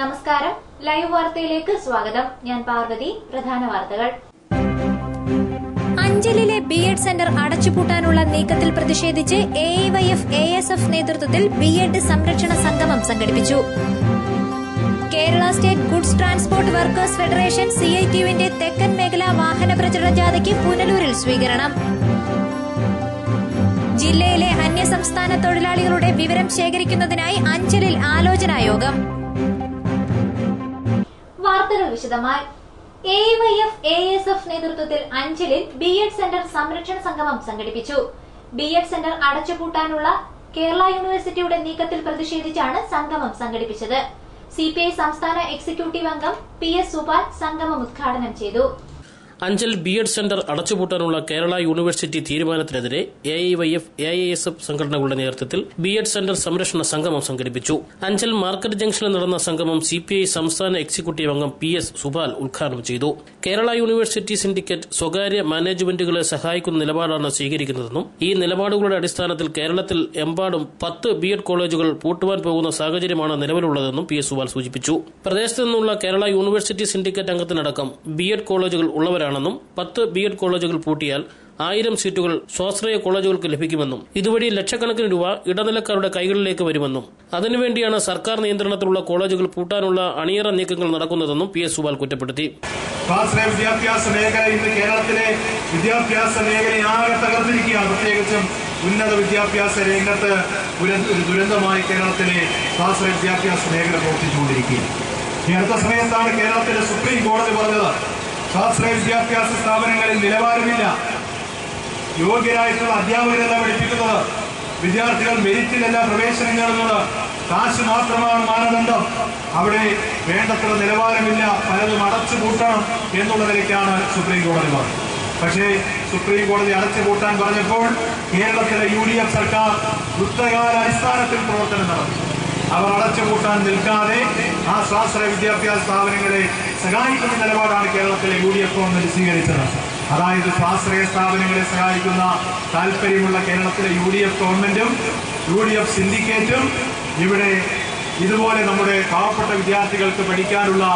നമസ്കാരം, ലൈവ് വാർത്തയിലേക്ക് സ്വാഗതം. ഞാൻ പാർവതി. പ്രധാന വാർത്തകൾ. അഞ്ചലിലെ ബി.എഡ് സെന്റർ അടച്ചുപൂട്ടാനുള്ള നീക്കത്തിൽ പ്രതിഷേധിച്ച് എ.ഐ.വൈ.എഫ്. നേതൃത്വത്തിൽ ബി.എഡ് സംരക്ഷണ സംഗമം സംഘടിപ്പിച്ചു. Kerala state goods transport workers federation CITUവിന്റെ തെക്കൻ മേഖലാ വാഹന പ്രചരണ ജാഥയ്ക്ക് പുനലൂരിൽ സ്വീകരണം. ജില്ലയിലെ അന്യസംസ്ഥാന തൊഴിലാളികളുടെ വിവരം ശേഖരിക്കുന്നതിനായി അഞ്ചലിൽ ആലോചനായോഗം. വാർത്തകൾ വിശദമായി. എ.ഐ.വൈ.എഫ്. നേതൃത്വത്തിൽ അഞ്ചലിൽ ബി.എഡ് സെന്റർ സംരക്ഷണ സംഗമം സംഘടിപ്പിച്ചു. ബി.എഡ് സെന്റർ അടച്ചുപൂട്ടാനുള്ള കേരള യൂണിവേഴ്സിറ്റിയുടെ നീക്കത്തിൽ പ്രതിഷേധിച്ചാണ് സംഗമം സംഘടിപ്പിച്ചത്. CPI സംസ്ഥാന എക്സിക്യൂട്ടീവ് അംഗം PS സുപാൽ സംഗമം ഉദ്ഘാടനം ചെയ്തു. അഞ്ചൽ ബി.എഡ് സെന്റർ അടച്ചുപൂട്ടാനുള്ള കേരള യൂണിവേഴ്സിറ്റി തീരുമാനത്തിനെതിരെ എ.ഐ.വൈ.എഫ്. AISF സംഘടനകളുടെ നേതൃത്വത്തിൽ ബി.എഡ് സെന്റർ സംരക്ഷണ സംഗമം സംഘടിപ്പിച്ചു. അഞ്ചൽ മാർക്കറ്റ് ജംഗ്ഷനിൽ നടന്ന സംഗമം CPI സംസ്ഥാന എക്സിക്യൂട്ടീവ് അംഗം PS സുപാൽ ഉദ്ഘാടനം ചെയ്തു. കേരള യൂണിവേഴ്സിറ്റി സിൻഡിക്കേറ്റ് സ്വകാര്യ മാനേജ്മെന്റുകളെ സഹായിക്കുന്ന നിലപാടാണ് സ്വീകരിക്കുന്നതെന്നും ഈ നിലപാടുകളുടെ അടിസ്ഥാനത്തിൽ കേരളത്തിൽ എമ്പാടും 10 ബി.എഡ് കോളേജുകൾ പൂട്ടുവാൻ പോകുന്ന സാഹചര്യമാണ് നിലവിലുള്ളതെന്നും PS സുപാൽ സൂചിപ്പിച്ചു. പ്രദേശത്തു നിന്നുള്ള കേരള യൂണിവേഴ്സിറ്റി സിൻഡിക്കേറ്റ് അംഗത്തിനടക്കം ബി.എഡ് കോളേജുകൾ ഉള്ളവരാണ്. 10 ബി.എഡ് കോളേജുകൾ പൂട്ടിയാൽ 1000 സീറ്റുകൾ സ്വാശ്രയ കോളേജുകൾക്ക് ലഭിക്കുമെന്നും ഇതുവഴി ലക്ഷക്കണക്കിന് രൂപ ഇടനിലക്കാരുടെ കൈകളിലേക്ക് വരുമെന്നും അതിനുവേണ്ടിയാണ് സർക്കാർ നിയന്ത്രണത്തിലുള്ള കോളേജുകൾ പൂട്ടാനുള്ള അണിയറ നീക്കങ്ങൾ നടക്കുന്നതെന്നും PS സുപാൽ കുറ്റപ്പെടുത്തി. സ്വാശ്രയ വിദ്യാഭ്യാസ മേഖല ഇന്ന് കേരളത്തിലെ വിദ്യാഭ്യാസ മേഖലയാകെ തകർന്നിരിക്കുകയാണ്. പ്രത്യേകിച്ചും ഉന്നത വിദ്യാഭ്യാസ രംഗത്ത് ഒരു ദുരന്തമായി കേരളത്തിലെ സ്വാശ്രയ വിദ്യാഭ്യാസ മേഖല പ്രവർത്തിച്ചുകൊണ്ടിരിക്കുകയാണ്. ഈ അടുത്ത സമയത്താണ് കേരളത്തിലെ സുപ്രീം കോടതി പറഞ്ഞത് സ്വാശ്രയ വിദ്യാഭ്യാസ സ്ഥാപനങ്ങളിൽ നിലവാരമില്ല, യോഗ്യരായിട്ടുള്ള അധ്യാപകരല്ല പഠിപ്പിക്കുന്നത്, വിദ്യാർത്ഥികൾ മെരിറ്റിലല്ല പ്രവേശനം നേടുന്നത്, കാശ് മാത്രമാണ് മാനദണ്ഡം, അവിടെ വേണ്ടത്ര നിലവാരമില്ല, പലതും അടച്ചുപൂട്ടണം എന്നുള്ള നിലയ്ക്കാണ് സുപ്രീം കോടതി പറഞ്ഞത്. പക്ഷേ സുപ്രീം കോടതി അടച്ചുപൂട്ടാൻ പറഞ്ഞപ്പോൾ കേരളത്തിലെ UDF സർക്കാർ യുദ്ധകാല അടിസ്ഥാനത്തിൽ പ്രവർത്തനം നടത്തി. അവർ അടച്ചുപൂട്ടാൻ നിൽക്കാതെ ആ സ്വാശ്രയ വിദ്യാഭ്യാസ സ്ഥാപനങ്ങളെ സഹായിക്കുന്ന നിലപാടാണ് കേരളത്തിലെ UDF ഗവൺമെന്റ് സ്വീകരിച്ചത്. അതായത് സ്വാശ്രയ സ്ഥാപനങ്ങളെ സഹായിക്കുന്ന താല്പര്യമുള്ള കേരളത്തിലെ UDF ഗവൺമെന്റും UDF സിൻഡിക്കേറ്റും ഇവിടെ ഇതുപോലെ നമ്മുടെ പാവപ്പെട്ട വിദ്യാർത്ഥികൾക്ക് പഠിക്കാനുള്ള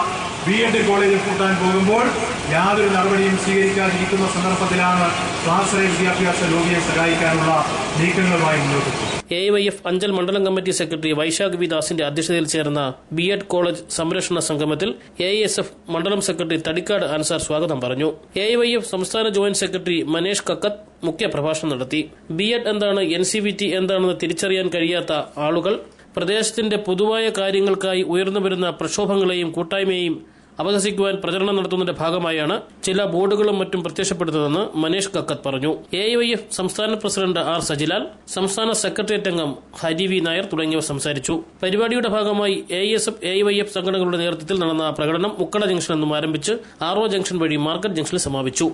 ബി.എഡ് കോളേജ് പൂട്ടാൻ പോകുമ്പോൾ യാതൊരു നടപടിയും സ്വീകരിക്കാതിരിക്കുന്ന സന്ദർഭത്തിലാണ് സ്വാശ്രയ വിദ്യാഭ്യാസ ലോബിയെ സഹായിക്കാനുള്ള നീക്കങ്ങളുമായി മുന്നോട്ട് പോകുന്നത്. എ.ഐ.വൈ.എഫ്. അഞ്ചൽ മണ്ഡലം കമ്മിറ്റി സെക്രട്ടറി വൈശാഖ് വി ദാസിന്റെ അധ്യക്ഷതയിൽ ചേർന്ന ബി.എഡ് കോളേജ് സംരക്ഷണ സംഗമത്തിൽ AISF മണ്ഡലം സെക്രട്ടറി തടിക്കാട് അൻസാർ സ്വാഗതം പറഞ്ഞു. എ.ഐ.വൈ.എഫ്. സംസ്ഥാന ജോയിന്റ് സെക്രട്ടറി മനേഷ് കക്കത്ത് മുഖ്യ പ്രഭാഷണം നടത്തി. ബി.എഡ് എന്താണ്, NCVT എന്താണെന്ന് തിരിച്ചറിയാൻ കഴിയാത്ത ആളുകൾ പ്രദേശത്തിന്റെ പൊതുവായ കാര്യങ്ങൾക്കായി ഉയർന്നുവരുന്ന പ്രക്ഷോഭങ്ങളെയും കൂട്ടായ്മയെയും അപഹസിക്കുവാൻ പ്രചരണം നടത്തുന്നതിന്റെ ഭാഗമായാണ് ചില ബോർഡുകളും മറ്റും പ്രത്യക്ഷപ്പെടുന്നതെന്ന് മനേഷ് കക്കത്ത് പറഞ്ഞു. എ.ഐ.വൈ.എഫ്. സംസ്ഥാന പ്രസിഡന്റ് R. സജിലാൽ, സംസ്ഥാന സെക്രട്ടേറിയറ്റ് അംഗം ഹരി വി നായർ തുടങ്ങിയവർ സംസാരിച്ചു. പരിപാടിയുടെ ഭാഗമായി AISF, എ.ഐ.വൈ.എഫ്. സംഘടനകളുടെ നേതൃത്വത്തിൽ നടന്ന പ്രകടനം മുക്കട ജംഗ്ഷനിൽ നിന്നും ആരംഭിച്ച് RO ജംഗ്ഷൻ വഴി മാർക്കറ്റ് ജംഗ്ഷനിൽ സമാപിച്ചു.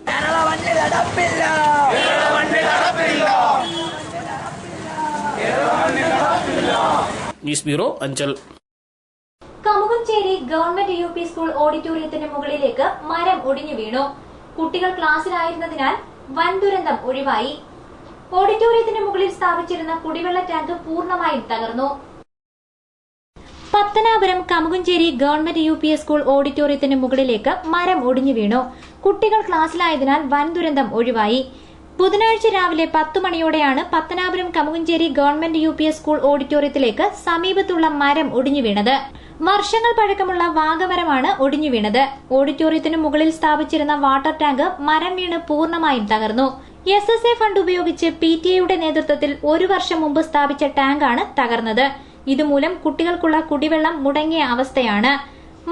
News bureau, Anchal. Kamukancheri government UP school ഓഡിറ്റോറിയത്തിന് മുകളിലേക്ക് മരം ഒടിഞ്ഞു വീണു. കുട്ടികൾ ക്ലാസ്സിലായിരുന്നതിനാൽ വൻ ദുരന്തം ഒഴിവായി. ഓഡിറ്റോറിയത്തിന് മുകളിൽ സ്ഥാപിച്ചിരുന്ന കുടിവെള്ള ടാങ്ക് പൂർണ്ണമായും തകർന്നു. പത്തനാപുരം കമുകഞ്ചേരി ഗവൺമെന്റ് UP സ്കൂൾ ഓഡിറ്റോറിയത്തിന് മുകളിലേക്ക് മരം ഒടിഞ്ഞു വീണു. കുട്ടികൾ ക്ലാസ്സിലായതിനാൽ വൻ ദുരന്തം ഒഴിവായി. ബുധനാഴ്ച രാവിലെ 10 മണിയോടെയാണ് പത്തനാപുരം കമുകഞ്ചേരി ഗവൺമെന്റ് UP സ്കൂൾ ഓഡിറ്റോറിയത്തിലേക്ക് സമീപത്തുള്ള മരം ഒടിഞ്ഞു വീണത്. വർഷങ്ങൾ പഴക്കമുള്ള വാഗമരമാണ് ഒടിഞ്ഞു വീണത്. ഓഡിറ്റോറിയത്തിന് മുകളിൽ സ്ഥാപിച്ചിരുന്ന വാട്ടർ ടാങ്ക് മരം വീണ് പൂർണ്ണമായും തകർന്നു. SSA ഫണ്ട് ഉപയോഗിച്ച് PTA നേതൃത്വത്തിൽ 1 വർഷം മുമ്പ് സ്ഥാപിച്ച ടാങ്കാണ് തകർന്നത്. ഇതുമൂലം കുട്ടികൾക്കുള്ള കുടിവെള്ളം മുടങ്ങിയ അവസ്ഥയാണ്.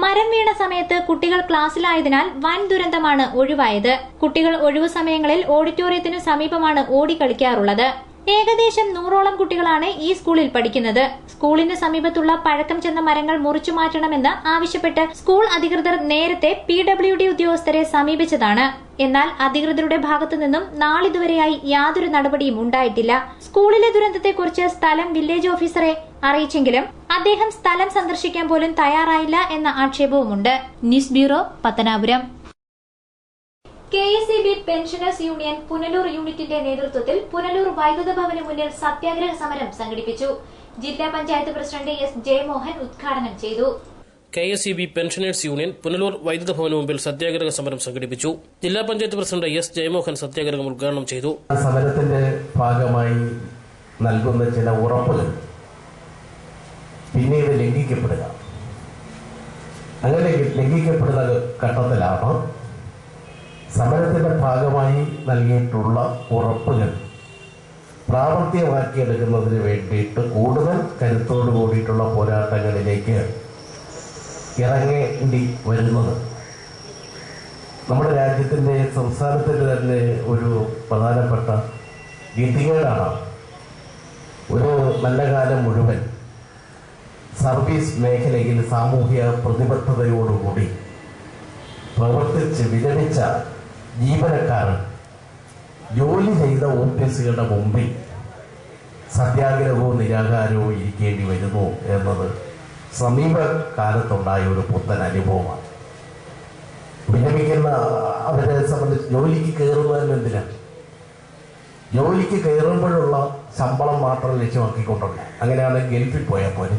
മരം വീണ സമയത്ത് കുട്ടികൾ ക്ലാസ്സിലായതിനാൽ വൻ ദുരന്തമാണ് ഒഴിവായത്. കുട്ടികൾ ഒഴിവു സമയങ്ങളിൽ ഓഡിറ്റോറിയത്തിനു സമീപമാണ് ഓടിക്കളിക്കാറുള്ളത്. ഏകദേശം 100ഓളം കുട്ടികളാണ് ഈ സ്കൂളിൽ പഠിക്കുന്നത്. സ്കൂളിന് സമീപത്തുള്ള പഴക്കം ചെന്ന മരങ്ങൾ മുറിച്ചു മാറ്റണമെന്ന് ആവശ്യപ്പെട്ട് സ്കൂൾ അധികൃതർ നേരത്തെ PWD ഉദ്യോഗസ്ഥരെ സമീപിച്ചതാണ്. എന്നാൽ അധികൃതരുടെ ഭാഗത്തു നിന്നും നാളിതുവരെയായി യാതൊരു നടപടിയും ഉണ്ടായിട്ടില്ല. സ്കൂളിലെ ദുരന്തത്തെക്കുറിച്ച് സ്ഥലം വില്ലേജ് ഓഫീസറെ അറിയിച്ചെങ്കിലും അദ്ദേഹം സ്ഥലം സന്ദർശിക്കാൻ പോലും തയ്യാറായില്ല എന്ന ആക്ഷേപവുമുണ്ട്. News bureau, Pathanapuram. KSEB pensioners union Punalur യൂണിറ്റിന്റെ നേതൃത്വത്തിൽ പുനലൂർ വൈദ്യുത ഭവന് മുന്നിൽ സത്യാഗ്രഹ സമരം സംഘടിപ്പിച്ചു. ജില്ലാ പഞ്ചായത്ത് പ്രസിഡന്റ് S. ജയമോഹൻ ഉദ്ഘാടനം ചെയ്തു. KSEB പെൻഷനേഴ്സ് യൂണിയൻ പുനലൂർ വൈദ്യുത ഭവന് മുമ്പിൽ സത്യാഗ്രഹ സമരം സംഘടിപ്പിച്ചു. ജില്ലാ പഞ്ചായത്ത് പ്രസിഡന്റ് S. ജയമോഹൻ സത്യാഗ്രഹം ഉദ്ഘാടനം ചെയ്തു. സമരത്തിന്റെ ഭാഗമായി നൽകുന്ന ചില ഉറപ്പുകൾ പിന്നീട് ലംഘിക്കപ്പെടുക, അങ്ങനെ ലംഘിക്കപ്പെടുന്ന ഘട്ടത്തിലാണ് സമരത്തിന്റെ ഭാഗമായി നൽകിയിട്ടുള്ള ഉറപ്പുകൾ പ്രാവർത്തികമാക്കിയെടുക്കുന്നതിന് വേണ്ടിയിട്ട് കൂടുതൽ കരുത്തോട് കൂടിയിട്ടുള്ള പോരാട്ടങ്ങളിലേക്ക് ഇറങ്ങേണ്ടി വരുന്നത് നമ്മുടെ രാജ്യത്തിൻ്റെ സംസ്ഥാനത്തിൻ്റെ തന്നെ ഒരു പ്രധാനപ്പെട്ട ഗതികേടാണ്. ഒരു നല്ല കാലം മുഴുവൻ സർവീസ് മേഖലയിൽ സാമൂഹ്യ പ്രതിബദ്ധതയോടുകൂടി പ്രവർത്തിച്ച് വിരമിച്ച ജീവനക്കാരൻ ജോലി ചെയ്ത ഓഫീസുകളുടെ മുമ്പിൽ സത്യാഗ്രഹവും നിരാകാരവും ഇരിക്കേണ്ടി വരുന്നു എന്നത് സമീപകാലത്തുണ്ടായ ഒരു പുത്തൻ അനുഭവമാണ്. വിരമിക്കുന്ന അവരെ സംബന്ധിച്ച് ജോലിക്ക് കയറുന്നതിനെന്തിനാണ്? ജോലിക്ക് കയറുമ്പോഴുള്ള ശമ്പളം മാത്രം ലക്ഷ്യമാക്കിക്കൊണ്ടല്ല. അങ്ങനെയാണെങ്കിൽ ഗൾഫിൽ പോയാൽ പോലെ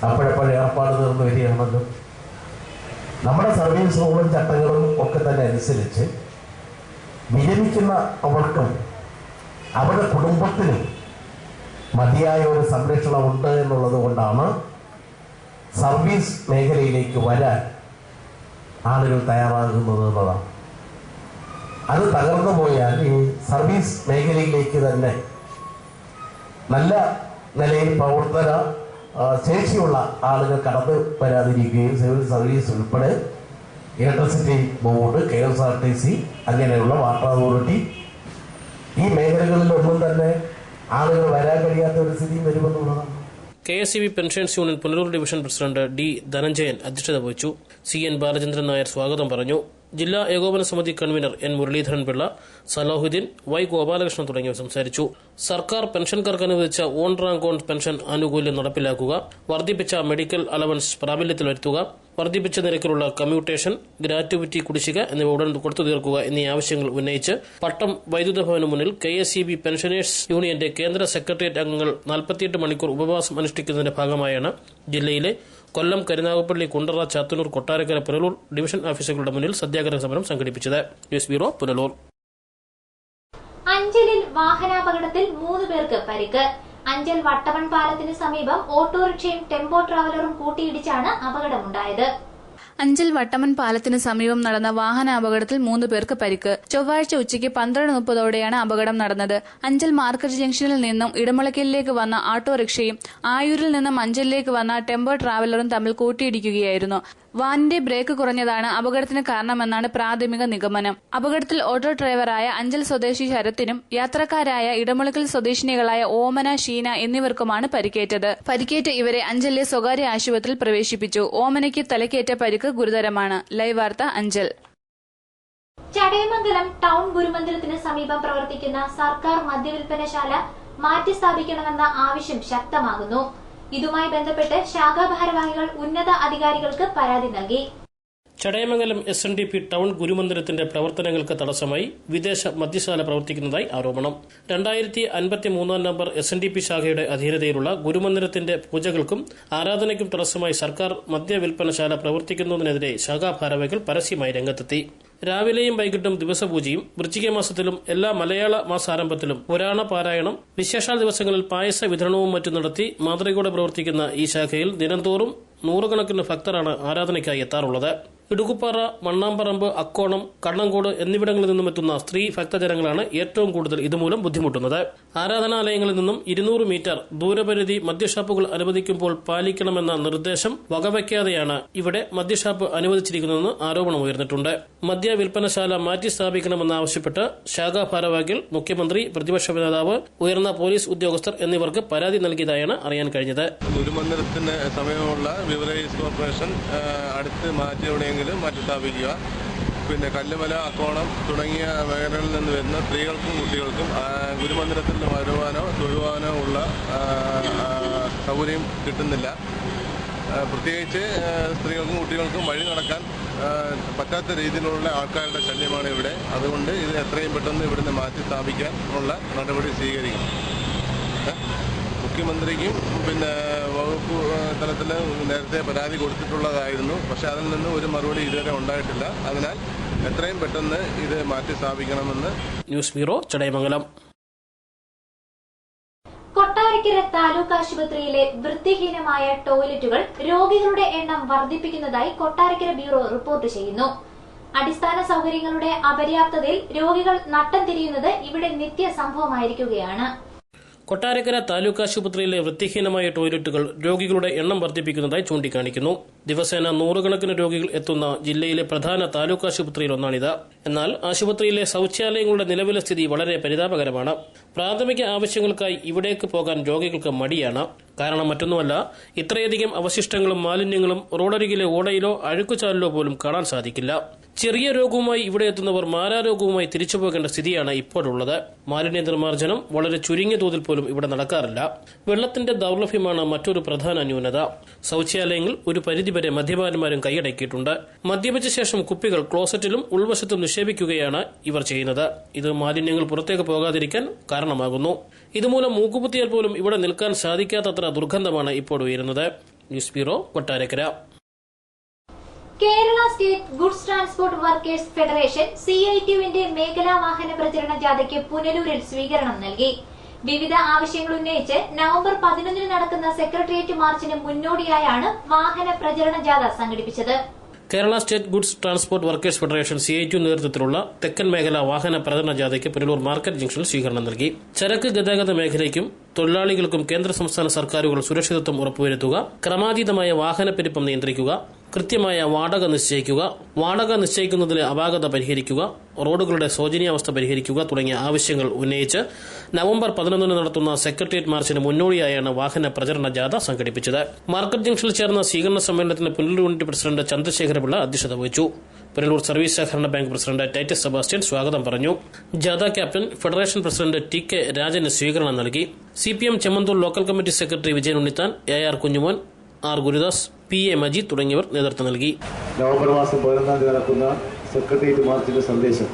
അപ്പോഴപ്പോഴും ഏർപ്പാട് തീർന്നു വരികയാണല്ലോ. നമ്മുടെ സർവീസ് റൂളും ചട്ടങ്ങളും ഒക്കെ തന്നെ അനുസരിച്ച് വിരമിക്കുന്ന അവർക്കും അവരുടെ കുടുംബത്തിനും മതിയായ ഒരു സംരക്ഷണമുണ്ട് എന്നുള്ളത് കൊണ്ടാണ് സർവീസ് മേഖലയിലേക്ക് വരാൻ ആളുകൾ തയ്യാറാകുന്നത് എന്നതാണ്. അത് തകർന്നു പോയാൽ ഈ സർവീസ് മേഖലയിലേക്ക് തന്നെ നല്ല നിലയിൽ പ്രവർത്തന ശേഷിയുള്ള ആളുകൾ കടന്നു വരാതിരിക്കുകയും സിവിൽ സർവീസ് ഉൾപ്പെടെ ഇലക്ട്രിസിറ്റി ബോർഡ്, KSRTC, അങ്ങനെയുള്ള വാട്ടർ അതോറിറ്റി ഈ മേഖലകളിലൊന്നും തന്നെ ആളുകൾ വരാൻ കഴിയാത്ത ഒരു സ്ഥിതിയും വരുമെന്നുള്ളതാണ്. KSEB pensioners union Punalur division president D. Dhananjayan അധ്യക്ഷത വഹിച്ചു. CN ബാലചന്ദ്രൻ നായർ സ്വാഗതം പറഞ്ഞു. ജില്ലാ ഏകോപന സമിതി convener N. Muraleedharan Pillai, Salahuddin, Y. Gopalakrishnan തുടങ്ങിയവർ സംസാരിച്ചു. സർക്കാർ പെൻഷൻകാർക്ക് അനുവദിച്ച ഓൺ റാങ്ക് ഓൺ പെൻഷൻ ആനുകൂല്യം നടപ്പിലാക്കുക, വർദ്ധിപ്പിച്ച മെഡിക്കൽ അലവൻസ് പ്രാബല്യത്തിൽ വരുത്തുക, വർദ്ധിപ്പിച്ച നിരക്കിലുള്ള കമ്മ്യൂട്ടേഷൻ, ഗ്രാറ്റുവിറ്റി കുടിശ്ശിക എന്നിവ ഉടൻ കൊടുത്തു തീർക്കുക എന്നീ ആവശ്യങ്ങൾ ഉന്നയിച്ച് പട്ടം വൈദ്യുത ഭവന് മുന്നിൽ KSEB പെൻഷനേഴ്സ് യൂണിയന്റെ കേന്ദ്ര സെക്രട്ടേറിയറ്റ് അംഗങ്ങൾ 48 മണിക്കൂർ ഉപവാസം അനുഷ്ഠിക്കുന്നതിന്റെ ഭാഗമായാണ് ജില്ലയിലെ കൊല്ലം, കരുനാഗപ്പള്ളി, കുണ്ടറ, ചാത്തന്നൂർ, കൊട്ടാരക്കര, പുനലൂർ ഡിവിഷൻ ഓഫീസുകളുടെ മുന്നിൽ സത്യാഗ്രഹ സമരം സംഘടിപ്പിച്ചത്. News bureau, Punalur. അഞ്ചലിൽ വാഹനാപകടത്തിൽ 3 പേർക്ക് പരിക്ക്. അഞ്ചൽ വട്ടവൺ പാലത്തിന് സമീപം ഓട്ടോറിക്ഷയും ടെമ്പോ ട്രാവലറും കൂട്ടിയിടിച്ചാണ് അപകടമുണ്ടായത്. അഞ്ചൽ വട്ടമൺ പാലത്തിന് സമീപം നടന്ന വാഹനാപകടത്തിൽ 3 പേർക്ക് പരിക്ക്. ചൊവ്വാഴ്ച ഉച്ചയ്ക്ക് 12:30ഓടെയാണ് അപകടം നടന്നത്. അഞ്ചൽ മാർക്കറ്റ് ജംഗ്ഷനിൽ നിന്നും ഇടമുളയ്ക്കലിലേക്ക് വന്ന ഓട്ടോറിക്ഷയും ആയൂരിൽ നിന്നും അഞ്ചലിലേക്ക് വന്ന ടെമ്പോ ട്രാവലറും തമ്മിൽ കൂട്ടിയിടിക്കുകയായിരുന്നു. വാനിന്റെ ബ്രേക്ക് കുറഞ്ഞതാണ് അപകടത്തിന് കാരണമെന്നാണ് പ്രാഥമിക നിഗമനം. അപകടത്തിൽ ഓട്ടോ ഡ്രൈവറായ അഞ്ചൽ സ്വദേശി ശരത്തിനും യാത്രക്കാരായ ഇടമുളയ്ക്കൽ സ്വദേശിനികളായ ഓമന, ഷീന എന്നിവർക്കുമാണ് പരിക്കേറ്റത്. പരിക്കേറ്റ ഇവരെ അഞ്ചലിലെ സ്വകാര്യ ആശുപത്രിയിൽ പ്രവേശിപ്പിച്ചു. ഓമനയ്ക്ക് തലക്കേറ്റ പരിക്ക് ഗുരുതരമാണ്. ലൈവ് വാർത്ത, അഞ്ചൽ. ചടയമംഗലം ടൌൺ ഗുരുമന്ദിരത്തിന് സമീപം പ്രവർത്തിക്കുന്ന സർക്കാർ മദ്യവിൽപ്പനശാല മാറ്റിസ്ഥാപിക്കണമെന്ന ആവശ്യം ശക്തമാകുന്നു. ഇതുമായി ബന്ധപ്പെട്ട് ശാഖാ ഭാരവാഹികൾ ഉന്നത അധികാരികൾക്ക് പരാതി നൽകി. ചടയമംഗലം SNDP ടൌൺ ഗുരുമന്ദിരത്തിന്റെ പ്രവർത്തനങ്ങൾക്ക് തടസ്സമായി വിദേശ മദ്യശാല പ്രവർത്തിക്കുന്നതായി ആരോപണം. 2053 നമ്പർ SNDP ശാഖയുടെ അധീനതയിലുള്ള ഗുരുമന്ദിരത്തിന്റെ പൂജകൾക്കും ആരാധനയ്ക്കും തടസ്സമായി സർക്കാർ മദ്യവിൽപ്പനശാല പ്രവർത്തിക്കുന്നതിനെതിരെ ശാഖാ ഭാരവാഹികൾ പരസ്യമായി രംഗത്തെത്തി. രാവിലെയും വൈകിട്ടും ദിവസപൂജയും വൃശ്ചിക മാസത്തിലും എല്ലാ മലയാള മാസാരംഭത്തിലും പുരാണ പാരായണം, വിശേഷാൽ ദിവസങ്ങളിൽ പായസ വിതരണവും മറ്റും നടത്തി മാതൃകയോടെ പ്രവർത്തിക്കുന്ന ഈ ശാഖയിൽ ദിനംതോറും നൂറുകണക്കിന് ഭക്തരാണ് ആരാധനയ്ക്കായി എത്താറുള്ളത്. ഇടുക്കുപ്പാറ, മണ്ണാമ്പറമ്പ്, അക്കോണം, കണ്ണങ്കോട് എന്നിവിടങ്ങളിൽ നിന്നും എത്തുന്ന സ്ത്രീ ഭക്തജനങ്ങളാണ് ഏറ്റവും കൂടുതൽ ഇതുമൂലം ബുദ്ധിമുട്ടുന്നത്. ആരാധനാലയങ്ങളിൽ നിന്നും 200 മീറ്റർ ദൂരപരിധി മദ്യഷാപ്പുകൾ അനുവദിക്കുമ്പോൾ പാലിക്കണമെന്ന നിർദ്ദേശം വകവയ്ക്കാതെയാണ് ഇവിടെ മദ്യഷാപ്പ് അനുവദിച്ചിരിക്കുന്നതെന്ന് ആരോപണമുയർന്നിട്ടുണ്ട്. മദ്യ വിൽപ്പനശാല മാറ്റി സ്ഥാപിക്കണമെന്നാവശ്യപ്പെട്ട് ശാഖാ ഭാരവാഹികൾ മുഖ്യമന്ത്രി, പ്രതിപക്ഷ നേതാവ്, ഉയർന്ന പോലീസ് ഉദ്യോഗസ്ഥർ എന്നിവർക്ക് പരാതി നൽകിയതായാണ് അറിയാൻ കഴിഞ്ഞത്. ഗുരുമന്ദിരത്തിന് സമീപമുള്ള ബിവറേജ് കോർപ്പറേഷൻ അടുത്ത് മാറ്റി സ്ഥാപിക്കുക. പിന്നെ കല്ലുമല, അക്കോണം തുടങ്ങിയ മേഖലകളിൽ നിന്ന് വരുന്ന സ്ത്രീകൾക്കും കുട്ടികൾക്കും ഗുരുമന്ദിരത്തിൽ വരുവാനോ തൊഴുവാനോ ഉള്ള സൗകര്യം കിട്ടുന്നില്ല. പ്രത്യേകിച്ച് സ്ത്രീകൾക്കും കുട്ടികൾക്കും വഴി നടക്കാൻ പറ്റാത്ത രീതിയിലുള്ള ആൾക്കാരുടെ ശല്യമാണ് ഇവിടെ. അതുകൊണ്ട് ഇത് എത്രയും പെട്ടെന്ന് ഇവിടുന്ന് മാറ്റി സ്ഥാപിക്കാനുള്ള നടപടി സ്വീകരിക്കണം. മുഖ്യമന്ത്രിക്കും പിന്നെ വകുപ്പ് തലത്തിൽ നേരത്തെ പരാതി കൊടുത്തിട്ടുള്ളതായിരുന്നു. പക്ഷെ അതിൽ നിന്ന് ഒരു മറുപടി ഇതുവരെ ഉണ്ടായിട്ടില്ല. അതിനാൽ എത്രയും പെട്ടെന്ന് ഇത് മാറ്റി സ്ഥാപിക്കണമെന്ന് ന്യൂസ് ബ്യൂറോ ചടയമംഗലം. കൊട്ടാരക്കര താലൂക്ക് ആശുപത്രിയിലെ വൃത്തിഹീനമായ ടോയ്ലറ്റുകൾ രോഗികളുടെ എണ്ണം വർദ്ധിപ്പിക്കുന്നതായി കൊട്ടാരക്കര ബ്യൂറോ റിപ്പോർട്ട് ചെയ്യുന്നു. അടിസ്ഥാന സൗകര്യങ്ങളുടെ അപര്യാപ്തതയിൽ രോഗികൾ നട്ടം തിരിയുന്നത് ഇവിടെ നിത്യ സംഭവമായിരിക്കുകയാണ്. കൊട്ടാരക്കര താലൂക്ക് ആശുപത്രിയിലെ വൃത്തിഹീനമായ ടോയ്ലറ്റുകൾ രോഗികളുടെ എണ്ണം വർദ്ധിപ്പിക്കുന്നതായി ചൂണ്ടിക്കാണിക്കുന്നു. ദിവസേന 100 കണക്കിന് രോഗികൾ എത്തുന്ന ജില്ലയിലെ പ്രധാന താലൂക്ക് ആശുപത്രിയിൽ ഒന്നാണിത്. എന്നാൽ ആശുപത്രിയിലെ ശൌചാലയങ്ങളുടെ നിലവിലെ സ്ഥിതി വളരെ പരിതാപകരമാണ്. പ്രാഥമിക ആവശ്യങ്ങൾക്കായി ഇവിടേക്ക് പോകാൻ രോഗികൾക്ക് മടിയാണ്. കാരണം മറ്റൊന്നുമല്ല, ഇത്രയധികം അവശിഷ്ടങ്ങളും മാലിന്യങ്ങളും റോഡരികിലെ ഓടയിലോ അഴുക്കുചാലിലോ പോലും കാണാൻ സാധിക്കില്ല. ചെറിയ രോഗവുമായി ഇവിടെ എത്തുന്നവർ മാരാരോഗവുമായി തിരിച്ചു പോകേണ്ട സ്ഥിതിയാണ് ഇപ്പോഴുള്ളത്. മാലിന്യ നിർമ്മാർജ്ജനം വളരെ ചുരുങ്ങിയ തോതിൽ പോലും ഇവിടെ നടക്കാറില്ല. വെള്ളത്തിന്റെ ദൌർലഭ്യമാണ് മറ്റൊരു പ്രധാന ന്യൂനത. ശൌചാലയങ്ങൾ ഒരു പരിധിവരെ മദ്യപാന്മാരും കൈയടക്കിയിട്ടുണ്ട്. മദ്യപിച്ച ശേഷം കുപ്പികൾ ക്ലോസറ്റിലും ഉൾവശത്തും നിക്ഷേപിക്കുകയാണ് ഇവർ ചെയ്യുന്നത്. ഇത് മാലിന്യങ്ങൾ പുറത്തേക്ക് പോകാതിരിക്കാൻ കാരണമാകുന്നു. ഇതുമൂലം മൂക്കുപൊത്തിയാൽ പോലും ഇവിടെ നിൽക്കാൻ സാധിക്കാത്തത്ര ദുർഗന്ധമാണ് ഇപ്പോൾ ഉയരുന്നത്. News bureau Kottarakkara. Kerala state goods transport workers federation CITUവിന്റെ മേഖലാ വാഹന പ്രചരണ ജാഥയ്ക്ക് പുനലൂരിൽ സ്വീകരണം നൽകി. വിവിധ ആവശ്യങ്ങൾ ഉന്നയിച്ച് നവംബർ 11 നടക്കുന്ന സെക്രട്ടേറിയറ്റ് മാർച്ചിന് മുന്നോടിയായാണ് വാഹന പ്രചരണ ജാഥ സംഘടിപ്പിച്ചത്. Kerala state goods transport workers federation CITU നേതൃത്വത്തിലുള്ള തെക്കൻ മേഖല വാഹന പ്രചരണ ജാഥയ്ക്ക് പുനലൂർ മാർക്കറ്റ് ജംഗ്ഷനിൽ സ്വീകരണം നൽകി. ചരക്ക് ഗതാഗത മേഖലയ്ക്കും തൊഴിലാളികൾക്കും കേന്ദ്ര സംസ്ഥാന സർക്കാരുകൾ സുരക്ഷിതത്വം ഉറപ്പുവരുത്തുക, ക്രമാതീതമായ വാഹനപ്പെരുപ്പം നിയന്ത്രിക്കുക, കൃത്യമായ വാടക നിശ്ചയിക്കുക, വാടക നിശ്ചയിക്കുന്നതിലെ അപാകത പരിഹരിക്കുക, റോഡുകളുടെ ശോചനീയാവസ്ഥ പരിഹരിക്കുക തുടങ്ങിയ ആവശ്യങ്ങൾ ഉന്നയിച്ച് നവംബർ 11 നടത്തുന്ന സെക്രട്ടേറിയറ്റ് മാർച്ചിന് മുന്നോടിയായാണ് വാഹന പ്രചരണ ജാഥ സംഘടിപ്പിച്ചത്. മാർക്കറ്റ് ജംഗ്ഷനിൽ ചേർന്ന സ്വീകരണ സമ്മേളനത്തിന് പുനലൂർ യൂണിറ്റ് പ്രസിഡന്റ് ചന്ദ്രശേഖരപിള്ള അധ്യക്ഷത വഹിച്ചു. പുനലൂർ സർവീസ് സഹകരണ ബാങ്ക് പ്രസിഡന്റ് ടൈറ്റസ് സെബാസ്റ്റ്യൻ സ്വാഗതം പറഞ്ഞു. ജാഥ ക്യാപ്റ്റൻ ഫെഡറേഷൻ പ്രസിഡന്റ് TK രാജന് സ്വീകരണം നൽകി. CPM Chemmanthur local committee secretary Vijayan Unnithan, AR Kunjumon, R Gurudas, PA Majeed തുടങ്ങിയവർ നേതൃത്വം നൽകി. നവംബർ മാസം 11 നടക്കുന്ന സെക്രട്ടേറിയറ്റ് മാർച്ചിന്റെ സന്ദേശം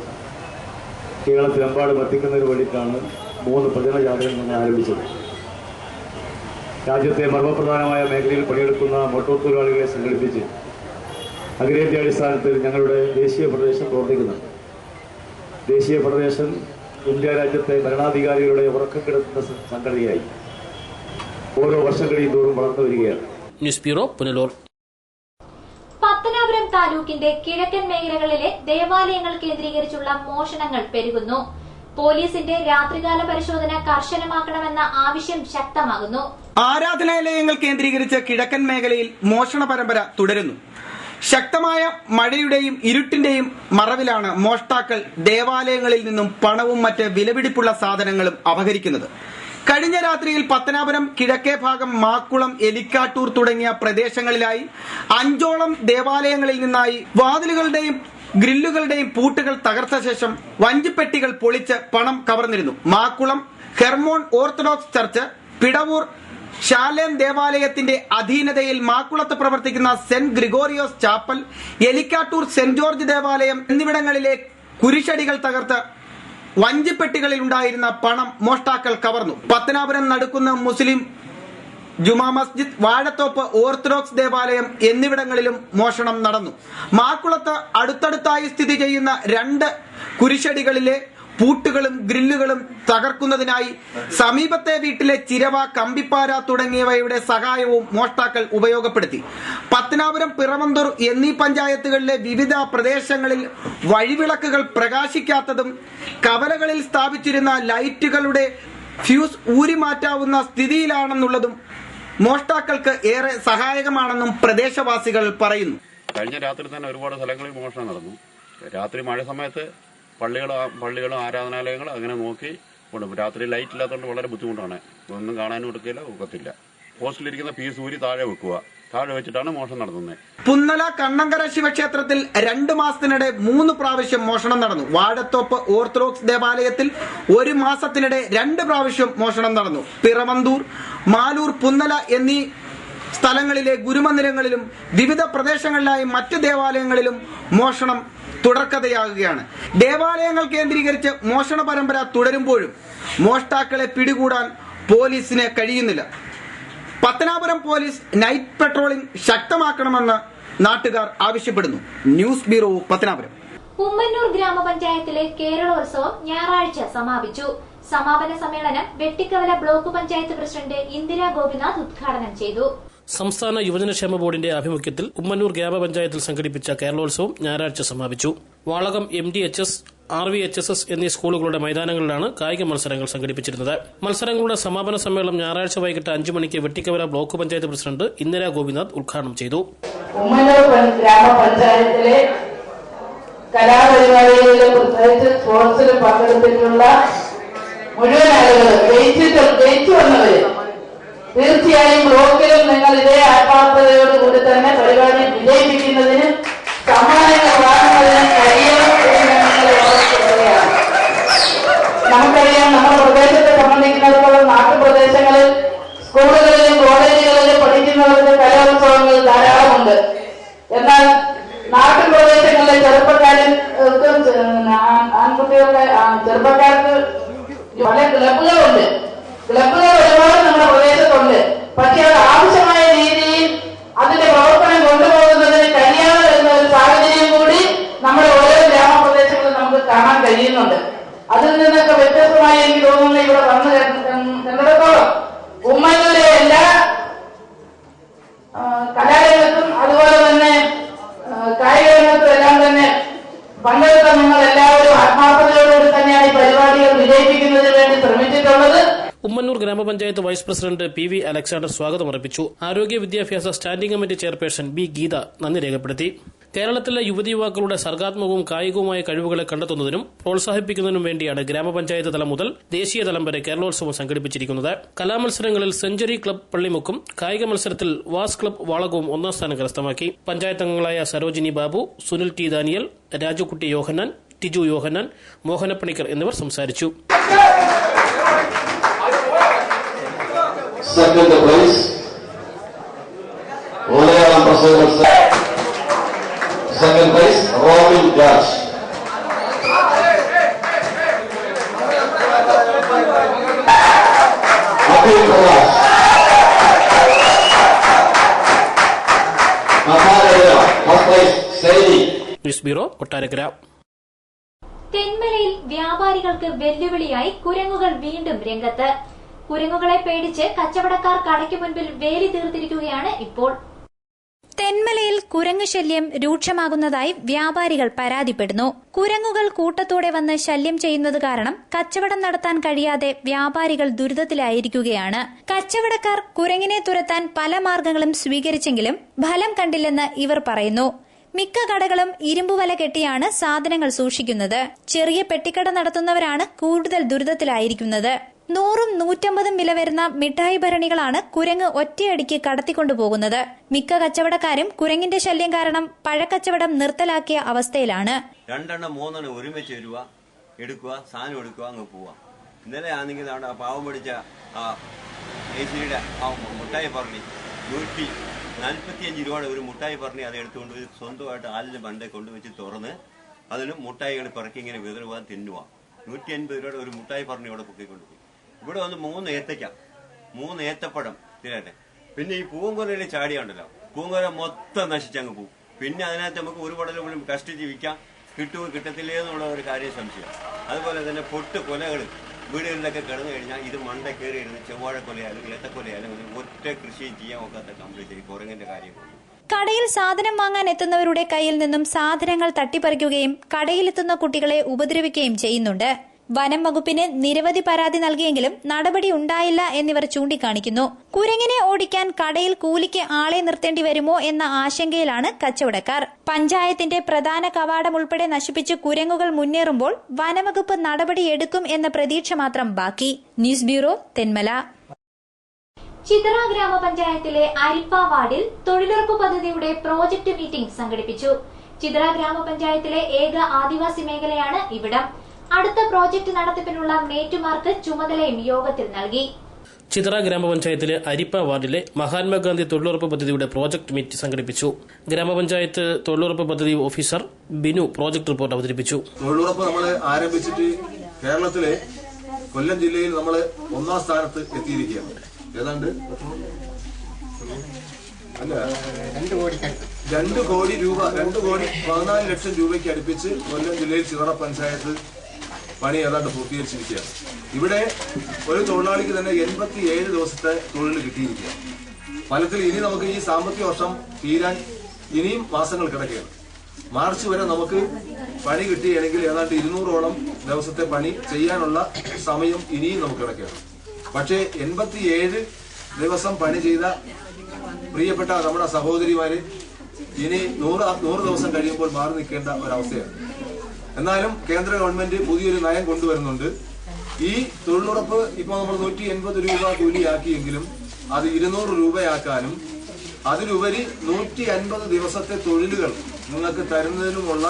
കേരളത്തിലെമ്പാടും എത്തിക്കുന്നതിന് വേണ്ടിയിട്ടാണ് 3 പ്രചരണ ജാഥകൾ നമ്മൾ ആരംഭിച്ചത്. രാജ്യത്തെ മർമ്മപ്രധാനമായ മേഖലയിൽ പണിയെടുക്കുന്ന മോട്ടോർ തൊഴിലാളികളെ സംഘടിപ്പിച്ച് അഖിലേന്ത്യാടിസ്ഥാനത്തിൽ ഞങ്ങളുടെ ദേശീയ ഫെഡറേഷൻ പ്രവർത്തിക്കുന്നുണ്ട്. ദേശീയ ഫെഡറേഷൻ ഇന്ത്യ രാജ്യത്തെ ഭരണാധികാരികളുടെ ഉറക്കം കിടത്തുന്ന സംഘടനയായി ഓരോ വർഷം കഴിയുന്തോറും വളർന്നു വരികയാണ്. News bureau Punalur. പത്തനാപുരം താലൂക്കിന്റെ കിഴക്കൻ മേഖലകളിലെ ദേവാലയങ്ങൾ കേന്ദ്രീകരിച്ചുള്ള മോഷണങ്ങൾ പെരുകുന്നു. പോലീസിന്റെ രാത്രികാല പരിശോധന കർശനമാക്കണമെന്ന ആവശ്യം ശക്തമാകുന്നു. ആരാധനാലയങ്ങൾ കേന്ദ്രീകരിച്ച് കിഴക്കൻ മേഖലയിൽ മോഷണ പരമ്പര തുടരുന്നു. ശക്തമായ മഴയുടെയും ഇരുട്ടിന്റെയും മറവിലാണ് മോഷ്ടാക്കൾ ദേവാലയങ്ങളിൽ നിന്നും പണവും മറ്റ് വിലപിടിപ്പുള്ള സാധനങ്ങളും അപഹരിക്കുന്നത്. കഴിഞ്ഞ രാത്രിയിൽ പത്തനാപുരം കിഴക്കേ ഭാഗം മാക്കുളം, എലിക്കാട്ടൂർ തുടങ്ങിയ പ്രദേശങ്ങളിലായി 5ഓളം ദേവാലയങ്ങളിൽ നിന്നായി വാതിലുകളുടെയും ഗ്രില്ലുകളുടെയും പൂട്ടുകൾ തകർത്ത ശേഷം വഞ്ചിപ്പെട്ടികൾ പൊളിച്ച് പണം കവർന്നിരുന്നു. Makkulam Hermon orthodox church, Pidavoor Salem ദേവാലയത്തിന്റെ അധീനതയിൽ മാക്കുളത്ത് പ്രവർത്തിക്കുന്ന saint Gregorios chapel, Elikkattoor saint George ദേവാലയം എന്നിവിടങ്ങളിലെ കുരിശടികൾ തകർത്ത് വഞ്ചിപ്പെട്ടികളിൽ ഉണ്ടായിരുന്ന പണം മോഷ്ടാക്കൾ കവർന്നു. പത്തനാപുരം നടുക്കുന്ന മുസ്ലിം ജുമാ മസ്ജിദ്, വാഴത്തോപ്പ് ഓർത്തഡോക്സ് ദേവാലയം എന്നിവിടങ്ങളിലും മോഷണം നടന്നു. മാക്കുളത്ത് അടുത്തടുത്തായി സ്ഥിതി ചെയ്യുന്ന 2 കുരിശടികളിലെ പൂട്ടുകളും ഗ്രില്ലുകളും തകർക്കുന്നതിനായി സമീപത്തെ വീട്ടിലെ ചിരവ, കമ്പിപ്പാര തുടങ്ങിയവയുടെ സഹായവും മോഷ്ടാക്കൾ ഉപയോഗപ്പെടുത്തി. പത്തനാപുരം, പിറവന്തൂർ എന്നീ പഞ്ചായത്തുകളിലെ വിവിധ പ്രദേശങ്ങളിൽ വഴിവിളക്കുകൾ പ്രകാശിക്കാത്തതും കവലകളിൽ സ്ഥാപിച്ചിരുന്ന ലൈറ്റുകളുടെ ഫ്യൂസ് ഊരിമാറ്റാവുന്ന സ്ഥിതിയിലാണെന്നുള്ളതും മോഷ്ടാക്കൾക്ക് ഏറെ സഹായകമാണെന്നും പ്രദേശവാസികൾ പറയുന്നു. കഴിഞ്ഞ രാത്രി തന്നെ ഒരുപാട് സ്ഥലങ്ങളിൽ മോഷണം നടന്നു. രാത്രി മഴ സമയത്ത് പള്ളികളും ആരാധനാലയങ്ങളും അങ്ങനെ നോക്കി കൊണ്ടുപോകും. രാത്രി ലൈറ്റ് ഇല്ലാത്തതുകൊണ്ട് വളരെ ബുദ്ധിമുട്ടാണ്. ഒന്നും കാണാനും എടുക്കില്ല, ഒക്കത്തില്ല. പോസ്റ്റിലിരിക്കുന്ന പീസ് ഊരി താഴെ വെക്കുക. താഴെ വെച്ചിട്ടാണ് മോഷണം നടത്തുന്നത്. പുന്നല കണ്ണങ്കര ശിവക്ഷേത്രത്തിൽ 2 മാസത്തിനിടെ 3 പ്രാവശ്യം മോഷണം നടന്നു. വാഴത്തോപ്പ് ഓർത്തഡോക്സ് ദേവാലയത്തിൽ 1 മാസത്തിനിടെ 2 പ്രാവശ്യം മോഷണം നടന്നു. പിറവന്തൂർ, മാലൂർ, പുന്നല എന്നീ സ്ഥലങ്ങളിലെ ഗുരുമന്ദിരങ്ങളിലും വിവിധ പ്രദേശങ്ങളിലായി മറ്റ് ദേവാലയങ്ങളിലും മോഷണം തുടർക്കഥയാകുകയാണ്. ദേവാലയങ്ങൾ കേന്ദ്രീകരിച്ച് മോഷണ പരമ്പര തുടരുമ്പോഴും മോഷ്ടാക്കളെ പിടികൂടാൻ പോലീസിന് കഴിയുന്നില്ല. പത്തനാപുരം പോലീസ് നൈറ്റ് പെട്രോളിംഗ് ശക്തമാക്കണമെന്ന് നാട്ടുകാർ ആവശ്യപ്പെടുന്നു. News bureau, Pathanapuram. ഉമ്മന്നൂർ ഗ്രാമപഞ്ചായത്തിലെ കേരളോത്സവം ഞായറാഴ്ച സമാപിച്ചു. സമാപന സമ്മേളനം വെട്ടിക്കവല ബ്ലോക്ക് പഞ്ചായത്ത് പ്രസിഡന്റ് ഇന്ദിരാ ഗോപിനാഥ് ഉദ്ഘാടനം ചെയ്തു. സംസ്ഥാന യുവജനക്ഷേമ ബോർഡിന്റെ ആഭിമുഖ്യത്തിൽ ഉമ്മന്നൂർ ഗ്രാമപഞ്ചായത്തിൽ സംഘടിപ്പിച്ച കേരളോത്സവം ഞായറാഴ്ച സമാപിച്ചു. വാളകം MDHS, RVHSS എന്നീ സ്കൂളുകളുടെ മൈതാനങ്ങളിലാണ് കായിക മത്സരങ്ങൾ സംഘടിപ്പിച്ചിരുന്നത്. മത്സരങ്ങളുടെ സമാപന സമ്മേളനം ഞായറാഴ്ച വൈകിട്ട് 5 മണിക്ക് വെട്ടിക്കവല ബ്ലോക്ക് പഞ്ചായത്ത് പ്രസിഡന്റ് ഇന്ദിരാ ഗോപിനാഥ് ഉദ്ഘാടനം ചെയ്തു. ഉമ്മന്നൂർ ഗ്രാമപഞ്ചായത്തിലെ കലാപരിപാടികളിലും പ്രത്യേകിച്ച് സ്പോർട്സിലും പങ്കെടുത്തിട്ടുള്ള മുഴുവൻ ആളുകളും ജയിച്ചു വന്നവര് തീർച്ചയായും ബ്ലോക്കിലും നിങ്ങൾ ഇതേ ആത്മാർത്ഥതയോടുകൂടി തന്നെ പരിപാടി വിജയിപ്പിക്കുന്നതിന് സമ്മാനങ്ങൾ വാങ്ങുന്നതിന് കഴിയണം എന്ന് ഞങ്ങൾ ഓർമ്മിപ്പിക്കുകയാണ്. നമുക്കറിയാം, നമ്മുടെ പ്രദേശത്തെ സംബന്ധിക്കുന്നിടത്തോളം നാട്ടുപ്രദേശങ്ങളിൽ സ്കൂളുകളിലും കോളേജുകളിലും പഠിക്കുന്നവർക്ക് കലോത്സവങ്ങൾ ധാരാളമുണ്ട്. എന്നാൽ നാട്ടുപ്രദേശങ്ങളിലെ ആൺകുട്ടികൾക്ക് ചെറുപ്പക്കാർക്ക് പല ക്ലബുകളുണ്ട്. ക്ലബുകൾ ഒരുപാട് നമ്മുടെ പ്രദേശത്തുണ്ട്. പക്ഷെ അത് ആവശ്യമായ രീതിയിൽ അതിന്റെ പ്രവർത്തനം കൊണ്ടുപോകുന്നതിന് കഴിയാതെ വരുന്ന ഒരു സാഹചര്യം കൂടി നമ്മുടെ ഓരോ ഗ്രാമപ്രദേശങ്ങളിലും നമുക്ക് കാണാൻ കഴിയുന്നുണ്ട്. അതിൽ നിന്നൊക്കെ വ്യത്യസ്തമായി എനിക്ക് തോന്നുന്നു ഇവിടെ വന്നു കണ്ടിടത്തോളം ഉമ്മന്നൂരെ എല്ലാ കലാരംഗത്തും അതുപോലെ തന്നെ കായിക രംഗത്തും എല്ലാം തന്നെ പങ്കെടുത്ത നിങ്ങൾ എല്ലാവരും ആത്മാർത്ഥതയോടുകൂടി തന്നെയാണ് ഈ പരിപാടികൾ വിജയിപ്പിക്കുന്നതിന് വേണ്ടി ശ്രമിച്ചിട്ടുള്ളത്. ഉമ്മന്നൂർ ഗ്രാമപഞ്ചായത്ത് വൈസ് പ്രസിഡന്റ് PV അലക്സാണ്ടർ സ്വാഗതമർപ്പിച്ചു. ആരോഗ്യ വിദ്യാഭ്യാസ standing committee chairperson B Geetha നന്ദി രേഖപ്പെടുത്തി. കേരളത്തിലെ യുവതീയുവാക്കളുടെ സർഗാത്മകവും കായികവുമായ കഴിവുകളെ കണ്ടെത്തുന്നതിനും പ്രോത്സാഹിപ്പിക്കുന്നതിനും വേണ്ടിയാണ് ഗ്രാമപഞ്ചായത്ത് തലം മുതൽ ദേശീയ തലം വരെ കേരളോത്സവം സംഘടിപ്പിച്ചിരിക്കുന്നത്. കലാമത്സരങ്ങളിൽ സെഞ്ചുറി ക്ലബ് പള്ളിമുക്കും കായിക മത്സരത്തിൽ വാസ് ക്ലബ് വാളകവും 1ാം സ്ഥാനം കരസ്ഥമാക്കി. പഞ്ചായത്ത് അംഗങ്ങളായ സരോജിനി ബാബു, സുനിൽ T ദാനിയൽ, രാജുക്കുട്ടി യോഹന്നാൻ, ടിജു യോഹന്നാൻ, മോഹനപ്പണിക്കർ എന്നിവർ സംസാരിച്ചു. Second place, Malayalam Prasad. Second place, Robin Raj. Abhi Prakash. Maharashtra, first place, Saini. News bureau, Kottarakkara. തെന്മലയിൽ വ്യാപാരികൾക്ക് വെല്ലുവിളിയായി കുരങ്ങുകൾ വീണ്ടും രംഗത്ത്. കുരങ്ങുകളെ പേടിച്ച് കച്ചവടക്കാർ കടയ്ക്ക് മുൻപിൽ വേലി തീർത്തിരിക്കുകയാണ് ഇപ്പോൾ. തെന്മലയിൽ കുരങ്ങ് ശല്യം രൂക്ഷമാകുന്നതായി വ്യാപാരികൾ പരാതിപ്പെടുന്നു. കുരങ്ങുകൾ കൂട്ടത്തോടെ വന്ന് ശല്യം ചെയ്യുന്നത് കാരണം കച്ചവടം നടത്താൻ കഴിയാതെ വ്യാപാരികൾ ദുരിതത്തിലായിരിക്കുകയാണ്. കച്ചവടക്കാർ കുരങ്ങിനെ തുരത്താൻ പല മാർഗങ്ങളും സ്വീകരിച്ചെങ്കിലും ഫലം കണ്ടില്ലെന്ന് ഇവർ പറയുന്നു. മിക്ക കടകളും ഇരുമ്പുവല കെട്ടിയാണ് സാധനങ്ങൾ സൂക്ഷിക്കുന്നത്. ചെറിയ പെട്ടിക്കട നടത്തുന്നവരാണ് കൂടുതൽ ദുരിതത്തിലായിരിക്കുന്നത്. 100ഉം 150ഉം വില വരുന്ന മിഠായി ഭരണികളാണ് കുരങ്ങ് ഒറ്റയടിക്ക് കടത്തിക്കൊണ്ടുപോകുന്നത്. മിക്ക കച്ചവടക്കാരും കുരങ്ങിന്റെ ശല്യം കാരണം പഴക്കച്ചവടം നിർത്തലാക്കിയ അവസ്ഥയിലാണ്. 2 3 ഒരുമിച്ച് വരിക, എടുക്കുക, സാധനം എടുക്കുക, അങ്ങ് പോവാ. ഇന്നലെ ആണെങ്കിൽ അവിടെ പാവം പിടിച്ച AC-യുടെ മുട്ടായി പറഞ്ഞി 145 രൂപയുടെ ഒരു മുട്ടായി പറഞ്ഞി അത് എടുത്തുകൊണ്ട് സ്വന്തമായിട്ട് ആലിന് പണ്ടേ കൊണ്ടുവച്ച് തുറന്ന് അതിന് മുട്ടായികൾ പിറക്കി ഇങ്ങനെ വിതറുവാൻ തിന്നുക. 150 രൂപയുടെ ഒരു മുട്ടായി പറഞ്ഞി ഇവിടെ പൊക്കിക്കൊണ്ടുപോയി. ഇവിടെ വന്ന് 3 ഏത്തയ്ക്ക, 3 ഏത്തപ്പഴം തിരട്ടെ. പിന്നെ ഈ പൂങ്കൊലയിൽ ചാടിയുണ്ടല്ലോ, പൂങ്കൊല മൊത്തം നശിച്ചങ്ങ് പോകും. പിന്നെ അതിനകത്ത് നമുക്ക് ഒരു പടലും പോലും കഷ്ടിച്ച് വിൽക്കാം, കിട്ടുമോ കിട്ടത്തില്ലേ എന്നുള്ള ഒരു കാര്യം സംശയം. അതുപോലെ തന്നെ പൊട്ട് കൊലകൾ വീടുകളിലൊക്കെ കിടന്നു കഴിഞ്ഞാൽ ഇത് മണ്ട കയറി ഇരുന്ന് ചെവ്വാഴക്കൊലയാലും ഏത്തക്കൊലയാലും ഒറ്റ കൃഷി ചെയ്യാൻ ഒക്കാത്ത കംപ്ലീറ്റ് കുരങ്ങന്റെ കാര്യം. കടയിൽ സാധനം വാങ്ങാൻ എത്തുന്നവരുടെ കയ്യിൽ നിന്നും സാധനങ്ങൾ തട്ടിപ്പറിക്കുകയും കടയിലെത്തുന്ന കുട്ടികളെ ഉപദ്രവിക്കുകയും ചെയ്യുന്നുണ്ട്. വനം വകുപ്പിന് നിരവധി പരാതി നൽകിയെങ്കിലും നടപടി ഉണ്ടായില്ല എന്നിവർ ചൂണ്ടിക്കാണിക്കുന്നു. കുരങ്ങിനെ ഓടിക്കാൻ കടയിൽ കൂലിക്ക് ആളെ നിർത്തേണ്ടി വരുമോ എന്ന ആശങ്കയിലാണ് കച്ചവടക്കാർ. പഞ്ചായത്തിന്റെ പ്രധാന കവാടം ഉൾപ്പെടെ നശിപ്പിച്ച് കുരങ്ങുകൾ മുന്നേറുമ്പോൾ വനവകുപ്പ് നടപടിയെടുക്കും എന്ന പ്രതീക്ഷ മാത്രം ബാക്കി. News bureau, Thenmala. ചിതറ ഗ്രാമപഞ്ചായത്തിലെ അരിപ്പ വാർഡിൽ തൊഴിലുറപ്പ് പദ്ധതിയുടെ പ്രോജക്ട് മീറ്റിംഗ് സംഘടിപ്പിച്ചു. ചിതറ ഗ്രാമപഞ്ചായത്തിലെ ഏക ആദിവാസി മേഖലയാണ് ഇവിടം. അടുത്ത പ്രോജക്ട് നടത്തിപ്പിനുള്ള മേറ്റുമാർക്ക് ചുമതലയും യോഗത്തിൽ നൽകി. ചിതറ ഗ്രാമപഞ്ചായത്തിലെ അരിപ്പ വാർഡിലെ മഹാത്മാഗാന്ധി തൊഴിലുറപ്പ് പദ്ധതിയുടെ പ്രോജക്ട് മീറ്റ് സംഘടിപ്പിച്ചു. ഗ്രാമപഞ്ചായത്ത് തൊഴിലുറപ്പ് പദ്ധതി ഓഫീസർ ബിനു പ്രോജക്ട് റിപ്പോർട്ട് അവതരിപ്പിച്ചു. തൊഴിലുറപ്പ് നമ്മൾ ആരംഭിച്ചിട്ട് കേരളത്തിലെ കൊല്ലം ജില്ലയിൽ നമ്മൾ 1ാം സ്ഥാനത്ത് എത്തിയിരിക്കുകയാണ്. ഏതാണ്ട് 2 കോടി രൂപ 2,14 ലക്ഷം രൂപയ്ക്ക് അടുപ്പിച്ച് കൊല്ലം ജില്ലയിൽ ചിററ പഞ്ചായത്ത് പണി ഏതാണ്ട് പൂർത്തീകരിച്ചിരിക്കുകയാണ്. ഇവിടെ ഒരു തൊഴിലാളിക്ക് തന്നെ 87 ദിവസത്തെ തൊഴിൽ കിട്ടിയിരിക്കുകയാണ്. ഫലത്തിൽ ഇനി നമുക്ക് ഈ സാമ്പത്തിക വർഷം തീരാൻ ഇനിയും മാസങ്ങൾ കിടക്കുകയാണ്. മാർച്ച് വരെ നമുക്ക് പണി കിട്ടുകയാണെങ്കിൽ ഏതാണ്ട് 200ഓളം ദിവസത്തെ പണി ചെയ്യാനുള്ള സമയം ഇനിയും നമുക്ക് കിടക്കുകയാണ്. പക്ഷേ 87 ദിവസം പണി ചെയ്ത പ്രിയപ്പെട്ട നമ്മുടെ സഹോദരിമാര് ഇനി 100 ദിവസം കഴിയുമ്പോൾ മാറി നിൽക്കേണ്ട ഒരവസ്ഥയാണ്. എന്നാലും കേന്ദ്ര ഗവൺമെന്റ് പുതിയൊരു നയം കൊണ്ടുവരുന്നുണ്ട്. ഈ തൊഴിലുറപ്പ് ഇപ്പൊ നമ്മൾ 180 രൂപ കൂലിയാക്കിയെങ്കിലും അത് 200 രൂപയാക്കാനും അതിലുപരി 150 ദിവസത്തെ തൊഴിലുകൾ നിങ്ങൾക്ക് തരുന്നതിനുമുള്ള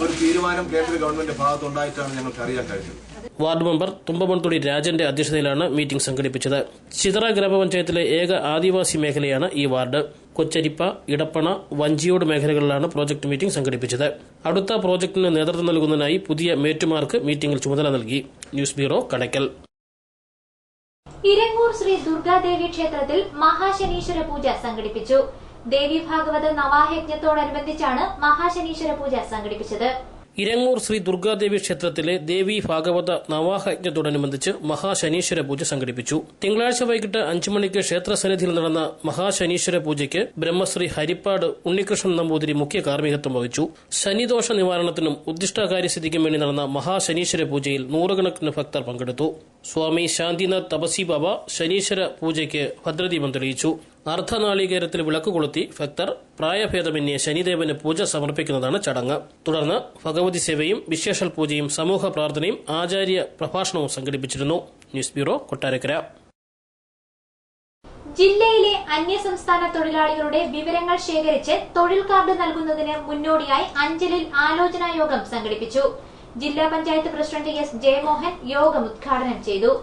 ഒരു തീരുമാനം കേന്ദ്ര ഗവൺമെന്റ് ഭാഗത്തുണ്ടായിട്ടാണ് ഞങ്ങൾക്ക് അറിയാൻ കഴിഞ്ഞത്. വാർഡ് മെമ്പർ തുമ്പമൺതുടി രാജന്റെ അധ്യക്ഷതയിലാണ് മീറ്റിംഗ് സംഘടിപ്പിച്ചത്. ചിതറ ഗ്രാമപഞ്ചായത്തിലെ ഏക ആദിവാസി മേഖലയാണ് ഈ വാർഡ്. കൊച്ചരിപ്പ, ഇടപ്പണ, വഞ്ചിയോട് മേഖലകളിലാണ് പ്രോജക്ട് മീറ്റിംഗ് സംഘടിപ്പിച്ചത്. അടുത്ത പ്രോജക്ടിന് നേതൃത്വം നൽകുന്നതിനായി പുതിയ മേറ്റുമാർക്ക് മീറ്റിംഗിൽ ചുമതല നൽകി. News bureau, Kadakkal. ഇരങ്ങൂർ ശ്രീ ദുർഗാദേവി ക്ഷേത്രത്തിൽ മഹാശനീശ്വര പൂജ സംഘടിപ്പിച്ചു. ദേവി ഭാഗവത നവായജ്ഞത്തോടനുബന്ധിച്ചാണ് മഹാശനീശ്വര പൂജ സംഘടിപ്പിച്ചത്. ഇരങ്ങൂർ ശ്രീ ദുർഗാദേവി ക്ഷേത്രത്തിലെ ദേവി ഭാഗവത നവാഹയജ്ഞത്തോടനുബന്ധിച്ച് മഹാശനീശ്വര പൂജ സംഘടിപ്പിച്ചു. തിങ്കളാഴ്ച വൈകിട്ട് 5 മണിക്ക് ക്ഷേത്രസന്നിധിയിൽ നടന്ന മഹാശനീശ്വര പൂജയ്ക്ക് ബ്രഹ്മശ്രീ ഹരിപ്പാട് ഉണ്ണികൃഷ്ണൻ നമ്പൂതിരി മുഖ്യ കാർമ്മികത്വം വഹിച്ചു. ശനിദോഷ നിവാരണത്തിനും ഉദ്ദിഷ്ടകാര്യസിദ്ധിക്കും വേണ്ടി നടന്ന മഹാശനീശ്വര പൂജയിൽ നൂറുകണക്കിന് ഭക്തർ പങ്കെടുത്തു. സ്വാമി ശാന്തിനാഥ് തപസി ബാബ ശനീശ്വര പൂജയ്ക്ക് ഭദ്രദീപം തെളിയിച്ചു. അർദ്ധനാളികേരത്തിൽ വിളക്ക് കൊളുത്തി ഭക്തർ പ്രായഭേദമന്യേ ശനിദേവന് പൂജ സമർപ്പിക്കുന്നതാണ് ചടങ്ങ്. തുടർന്ന് ഭഗവതി സേവയും വിശേഷൽ പൂജയും സമൂഹ പ്രാർത്ഥനയും ആചാര്യ പ്രഭാഷണവും സംഘടിപ്പിച്ചിരുന്നു. News bureau, Kottarakkara. ജില്ലയിലെ അന്യസംസ്ഥാന തൊഴിലാളികളുടെ വിവരങ്ങൾ ശേഖരിച്ച് തൊഴിൽ കാർഡ് നൽകുന്നതിന് മുന്നോടിയായി അഞ്ചലിൽ ആലോചനാ യോഗം സംഘടിപ്പിച്ചു. ജില്ലാ പഞ്ചായത്ത് പ്രസിഡന്റ് എസ് ജയമോഹൻ യോഗം ഉദ്ഘാടനം ചെയ്തു.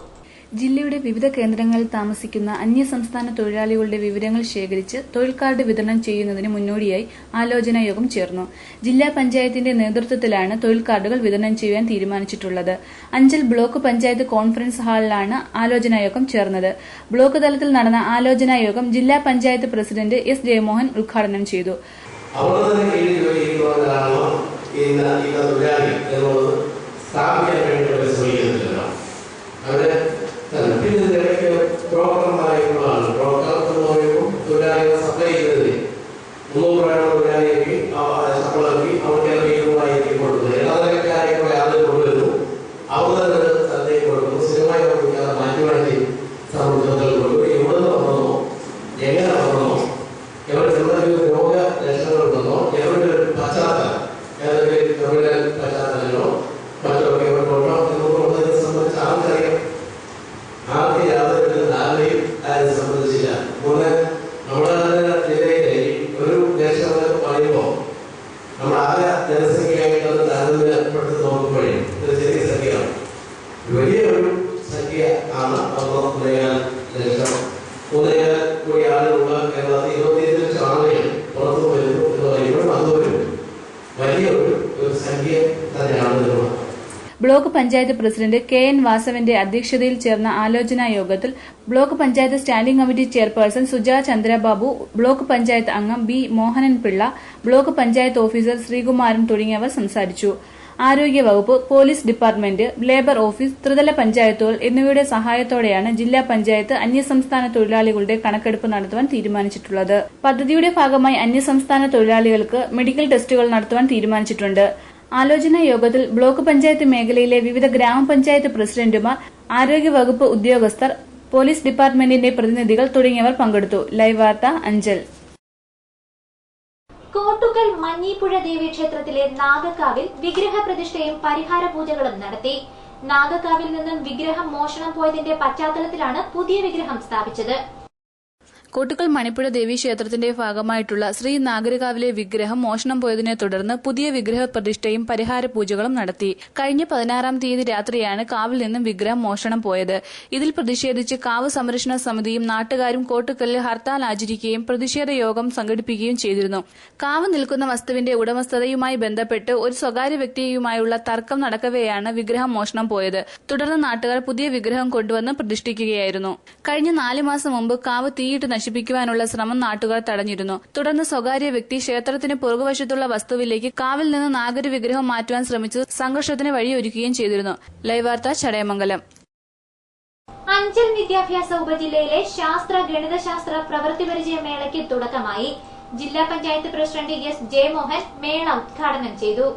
ജില്ലയുടെ വിവിധ കേന്ദ്രങ്ങളിൽ താമസിക്കുന്ന അന്യസംസ്ഥാന തൊഴിലാളികളുടെ വിവരങ്ങൾ ശേഖരിച്ച് തൊഴിൽ കാർഡ് വിതരണം ചെയ്യുന്നതിന് മുന്നോടിയായി ആലോചനാ യോഗം ചേർന്നു. ജില്ലാ പഞ്ചായത്തിന്റെ നേതൃത്വത്തിലാണ് തൊഴിൽ കാർഡുകൾ വിതരണം ചെയ്യാൻ തീരുമാനിച്ചിട്ടുള്ളത്. അഞ്ചൽ ബ്ലോക്ക് പഞ്ചായത്ത് കോൺഫറൻസ് ഹാളിലാണ് ആലോചനാ യോഗം ചേർന്നത്. ബ്ലോക്ക് തലത്തിൽ നടന്ന ആലോചനാ യോഗം ജില്ലാ പഞ്ചായത്ത് പ്രസിഡന്റ് എസ് ജയമോഹൻ ഉദ്ഘാടനം ചെയ്തു. പിന്നെ ഇതിനിടയ്ക്ക് ബ്രോക്കർമാരായിട്ടുള്ളതാണ്. ബ്രോക്കർ എന്ന് പറയുമ്പോൾ തൊഴിലാളികളെ സപ്ലൈ ചെയ്യുന്നതിന് 300 രൂപ തൊഴിലാളിക്ക് ശമ്പളമാക്കി അവർക്ക് 200 കൊടുക്കുന്നത്. എല്ലാ തരക്കാരെയൊക്കെ ആളുകൾ കൊണ്ടുവരുന്നു. അവർ തന്നെ സ്ഥലത്തേക്ക് കൊടുക്കുന്നു. സ്ഥിരമായി കൊടുക്കാതെ മാറ്റി സംബന്ധിച്ചിടത്തോളം കൊടുക്കും. എവിടെ നിന്ന് വന്നോ, എങ്ങനെ വന്നോ, എന്തെങ്കിലും രോഗ ലക്ഷണങ്ങളുണ്ടെന്നോ, എവിടെ ഒരു പശ്ചാത്തലം, ഏതെങ്കിലും തൊഴിൽ പശ്ചാത്തലങ്ങളോ മറ്റൊക്കെ എവിടെയുണ്ടോ എന്നൊക്കെ സംബന്ധിച്ച് ആർക്കറിയാം. ആർക്ക് യാതൊരു ധാരണയും ആരും സംബന്ധിച്ചില്ല. നമ്മുടെ ജില്ലയിലെ ഒരു ദേശങ്ങളൊക്കെ പറയുമ്പോൾ നമ്മൾ ആകെ ജനസംഖ്യയായിട്ടത് താരതമ്യപ്പെടുത്തി നോക്കുമ്പോഴേ ഒരു ചെറിയ സംഖ്യയാണ്. വലിയൊരു സംഖ്യ ആണ്. 1.5 ലക്ഷം 1.5 കോടി ആളുകളുള്ള കേരളത്തിൽ 25 ലക്ഷം ആളുകൾ പുറത്തു വരുന്നു എന്ന് പറയുമ്പോൾ അതൊരു വലിയൊരു സംഖ്യ തന്നെയാണ് നിർമ്മാണം. Block panchayat president K N വാസവന്റെ അധ്യക്ഷതയിൽ ചേർന്ന ആലോചനാ യോഗത്തിൽ block panchayat standing committee chairperson Suja Chandrababu, block panchayat അംഗം B Mohanan Pillai, block panchayat officer Sreekumaran തുടങ്ങിയവർ സംസാരിച്ചു. ആരോഗ്യവകുപ്പ്, പോലീസ് ഡിപ്പാർട്ട്മെന്റ്, ലേബർ ഓഫീസ്, ത്രിതല പഞ്ചായത്തുകൾ എന്നിവയുടെ സഹായത്തോടെയാണ് ജില്ലാ പഞ്ചായത്ത് അന്യസംസ്ഥാന തൊഴിലാളികളുടെ കണക്കെടുപ്പ് നടത്തുവാൻ തീരുമാനിച്ചിട്ടുള്ളത്. പദ്ധതിയുടെ ഭാഗമായി അന്യസംസ്ഥാന തൊഴിലാളികൾക്ക് മെഡിക്കൽ ടെസ്റ്റുകൾ നടത്തുവാൻ തീരുമാനിച്ചിട്ടുണ്ട്. ആലോചനാ യോഗത്തിൽ ബ്ലോക്ക് പഞ്ചായത്ത് മേഖലയിലെ വിവിധ ഗ്രാമപഞ്ചായത്ത് പ്രസിഡന്റുമാർ, ആരോഗ്യവകുപ്പ് ഉദ്യോഗസ്ഥർ, പോലീസ് ഡിപ്പാർട്ട്മെന്റിന്റെ പ്രതിനിധികൾ തുടങ്ങിയവർ പങ്കെടുത്തു. ലൈവ് വാർത്ത, അഞ്ചൽ. കോട്ടുകൽ മഞ്ഞിപ്പുഴ ദേവീക്ഷേത്രത്തിലെ നാഗക്കാവിൽ വിഗ്രഹ പ്രതിഷ്ഠയും പരിഹാര പൂജകളും നടത്തി. നാഗക്കാവിൽ നിന്നും വിഗ്രഹം മോഷണം പോയതിന്റെ പശ്ചാത്തലത്തിലാണ് പുതിയ വിഗ്രഹം സ്ഥാപിച്ചത്. കോട്ടുക്കൽ മണിപ്പുഴ ദേവീക്ഷേത്രത്തിന്റെ ഭാഗമായിട്ടുള്ള ശ്രീ നാഗരികാവിലെ വിഗ്രഹം മോഷണം പോയതിനെ തുടർന്ന് പുതിയ വിഗ്രഹ പ്രതിഷ്ഠയും പരിഹാര പൂജകളും നടത്തി. കഴിഞ്ഞ 16-ാം തീയതി രാത്രിയാണ് കാവിൽ നിന്നും വിഗ്രഹം മോഷണം പോയത്. ഇതിൽ പ്രതിഷേധിച്ച് കാവ് സംരക്ഷണ സമിതിയും നാട്ടുകാരും കോട്ടുക്കലിൽ ഹർത്താൽ ആചരിക്കുകയും പ്രതിഷേധ യോഗം സംഘടിപ്പിക്കുകയും ചെയ്തിരുന്നു. കാവ് നിൽക്കുന്ന വസ്തുവിന്റെ ഉടമസ്ഥതയുമായി ബന്ധപ്പെട്ട് ഒരു സ്വകാര്യ വ്യക്തിയുമായുള്ള തർക്കം നടക്കവെയാണ് വിഗ്രഹം മോഷണം പോയത്. തുടർന്ന് നാട്ടുകാർ പുതിയ വിഗ്രഹം കൊണ്ടുവന്ന് പ്രതിഷ്ഠിക്കുകയായിരുന്നു. കഴിഞ്ഞ 4 മാസം മുമ്പ് കാവ് തീയിട്ട് നശിപ്പിക്കുവാനുള്ള ശ്രമം നാട്ടുകാർ തടഞ്ഞിരുന്നു. തുടർന്ന് സ്വകാര്യ വ്യക്തി ക്ഷേത്രത്തിന് പുറകുവശത്തുള്ള വസ്തുവിലേക്ക് കാവിൽ നിന്ന് നാഗരി വിഗ്രഹം മാറ്റുവാൻ ശ്രമിച്ചത് സംഘർഷത്തിന് വഴിയൊരുക്കുകയും ചെയ്തിരുന്നു. ലൈവ് വാർത്ത ചടയമംഗലം. അഞ്ചൽ വിദ്യാഭ്യാസ ഉപജില്ലയിലെ ശാസ്ത്ര ഗണിതശാസ്ത്ര പ്രവൃത്തി പരിചയ മേളയ്ക്ക് തുടക്കമായി. ജില്ലാ പഞ്ചായത്ത് പ്രസിഡന്റ് എസ് ജയമോഹൻ മേള ഉദ്ഘാടനം ചെയ്തു.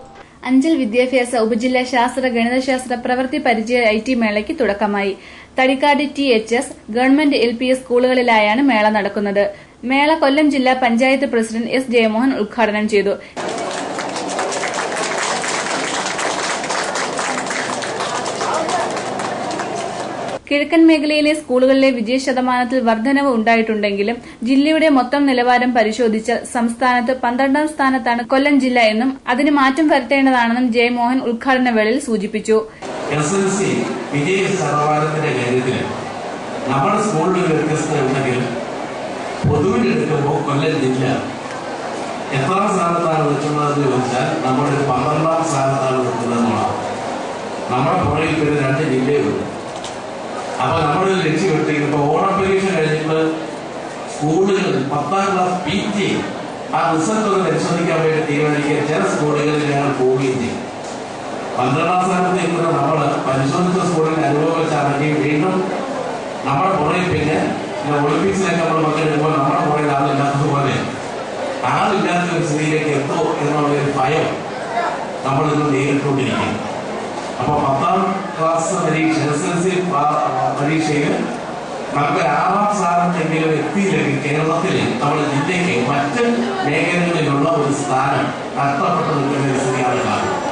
അഞ്ചൽ വിദ്യാഭ്യാസ ഉപജില്ലാ ശാസ്ത്ര ഗണിതശാസ്ത്ര പ്രവൃത്തി പരിചയ IT മേളയ്ക്ക് തുടക്കമായി. തടിക്കാട് THS ഗവൺമെന്റ് LPS സ്കൂളുകളിലായാണ് മേള നടക്കുന്നത്. മേള കൊല്ലം ജില്ലാ പഞ്ചായത്ത് പ്രസിഡന്റ് എസ് ജയമോഹൻ ഉദ്ഘാടനം ചെയ്തു. കിഴക്കൻ മേഖലയിലെ സ്കൂളുകളിലെ വിജയശതമാനത്തിൽ വർധനവ് ഉണ്ടായിട്ടുണ്ടെങ്കിലും ജില്ലയുടെ മൊത്തം നിലവാരം പരിശോധിച്ചാൽ സംസ്ഥാനത്ത് 12ാം സ്ഥാനത്താണ് കൊല്ലം ജില്ല എന്നും അതിന് മാറ്റം വരുത്തേണ്ടതാണെന്നും ജയമോഹൻ ഉദ്ഘാടന വേളയിൽ സൂചിപ്പിച്ചു. SLC വിജയ ശതമാനത്തിന്റെ കാര്യത്തിൽ നമ്മുടെ സ്കൂളിൽ വ്യത്യസ്തമുണ്ടെങ്കിലും പൊതുവിലെടുക്കുമ്പോൾ കൊല്ലം ജില്ല എത്രാം സ്ഥാനത്താണ് നിൽക്കുന്നതെന്ന് ചോദിച്ചാൽ നമ്മുടെ 12ാം സ്ഥാനത്താണ് നിൽക്കുന്നതെന്നുള്ളതാണ്. നമ്മുടെ പുറകിൽ പിന്നെ 2 ജില്ലകളുണ്ട്. അപ്പൊ നമ്മൾ ലക്ഷ്യമിട്ടിരിക്കുമ്പോൾ ഓണം പരീക്ഷ കഴിഞ്ഞിട്ട് സ്കൂളുകളിൽ 10ാം ക്ലാസ് PT ആ റിസൾട്ട് ഒന്ന് പരിശോധിക്കാൻ വേണ്ടി തീരുമാനിക്കുക. ചില സ്കൂളുകളിൽ ഞങ്ങൾ പോവുകയും ചെയ്യും. 12ാം സ്ഥാനത്ത് നിൽക്കുന്ന നമ്മൾ പരിശോധിച്ച സ്കൂളിൽ അനുഭവം വെച്ചാണെങ്കിൽ വീണ്ടും നമ്മുടെ പുറകിൽ പിന്നെ ഒളിമ്പിക്സിലേക്ക് നമ്മൾ പങ്കെടുക്കുമ്പോൾ നമ്മുടെ പുറകിൽ ആളില്ലാത്തതുപോലെ ആളില്ലാത്ത ഒരു സ്ഥിതിയിലേക്ക് എത്തോ എന്നുള്ളൊരു ഭയം നമ്മളിന്ന് നേരിട്ടുകൊണ്ടിരിക്കുന്നു. അപ്പൊ 10ാം ക്ലാസ് പരീക്ഷ SLC പരീക്ഷയിൽ നമുക്ക് 6ാം സ്ഥാനത്തെങ്കിലും എത്തിയില്ലെങ്കിൽ കേരളത്തിൽ നമ്മുടെ ജില്ലയ്ക്ക് മറ്റ് മേഖലകളിലുള്ള ഒരു സ്ഥാനം നഷ്ടപ്പെട്ടു നിൽക്കുന്ന ഒരു സ്ഥിതിയാണ് കാണുന്നത്.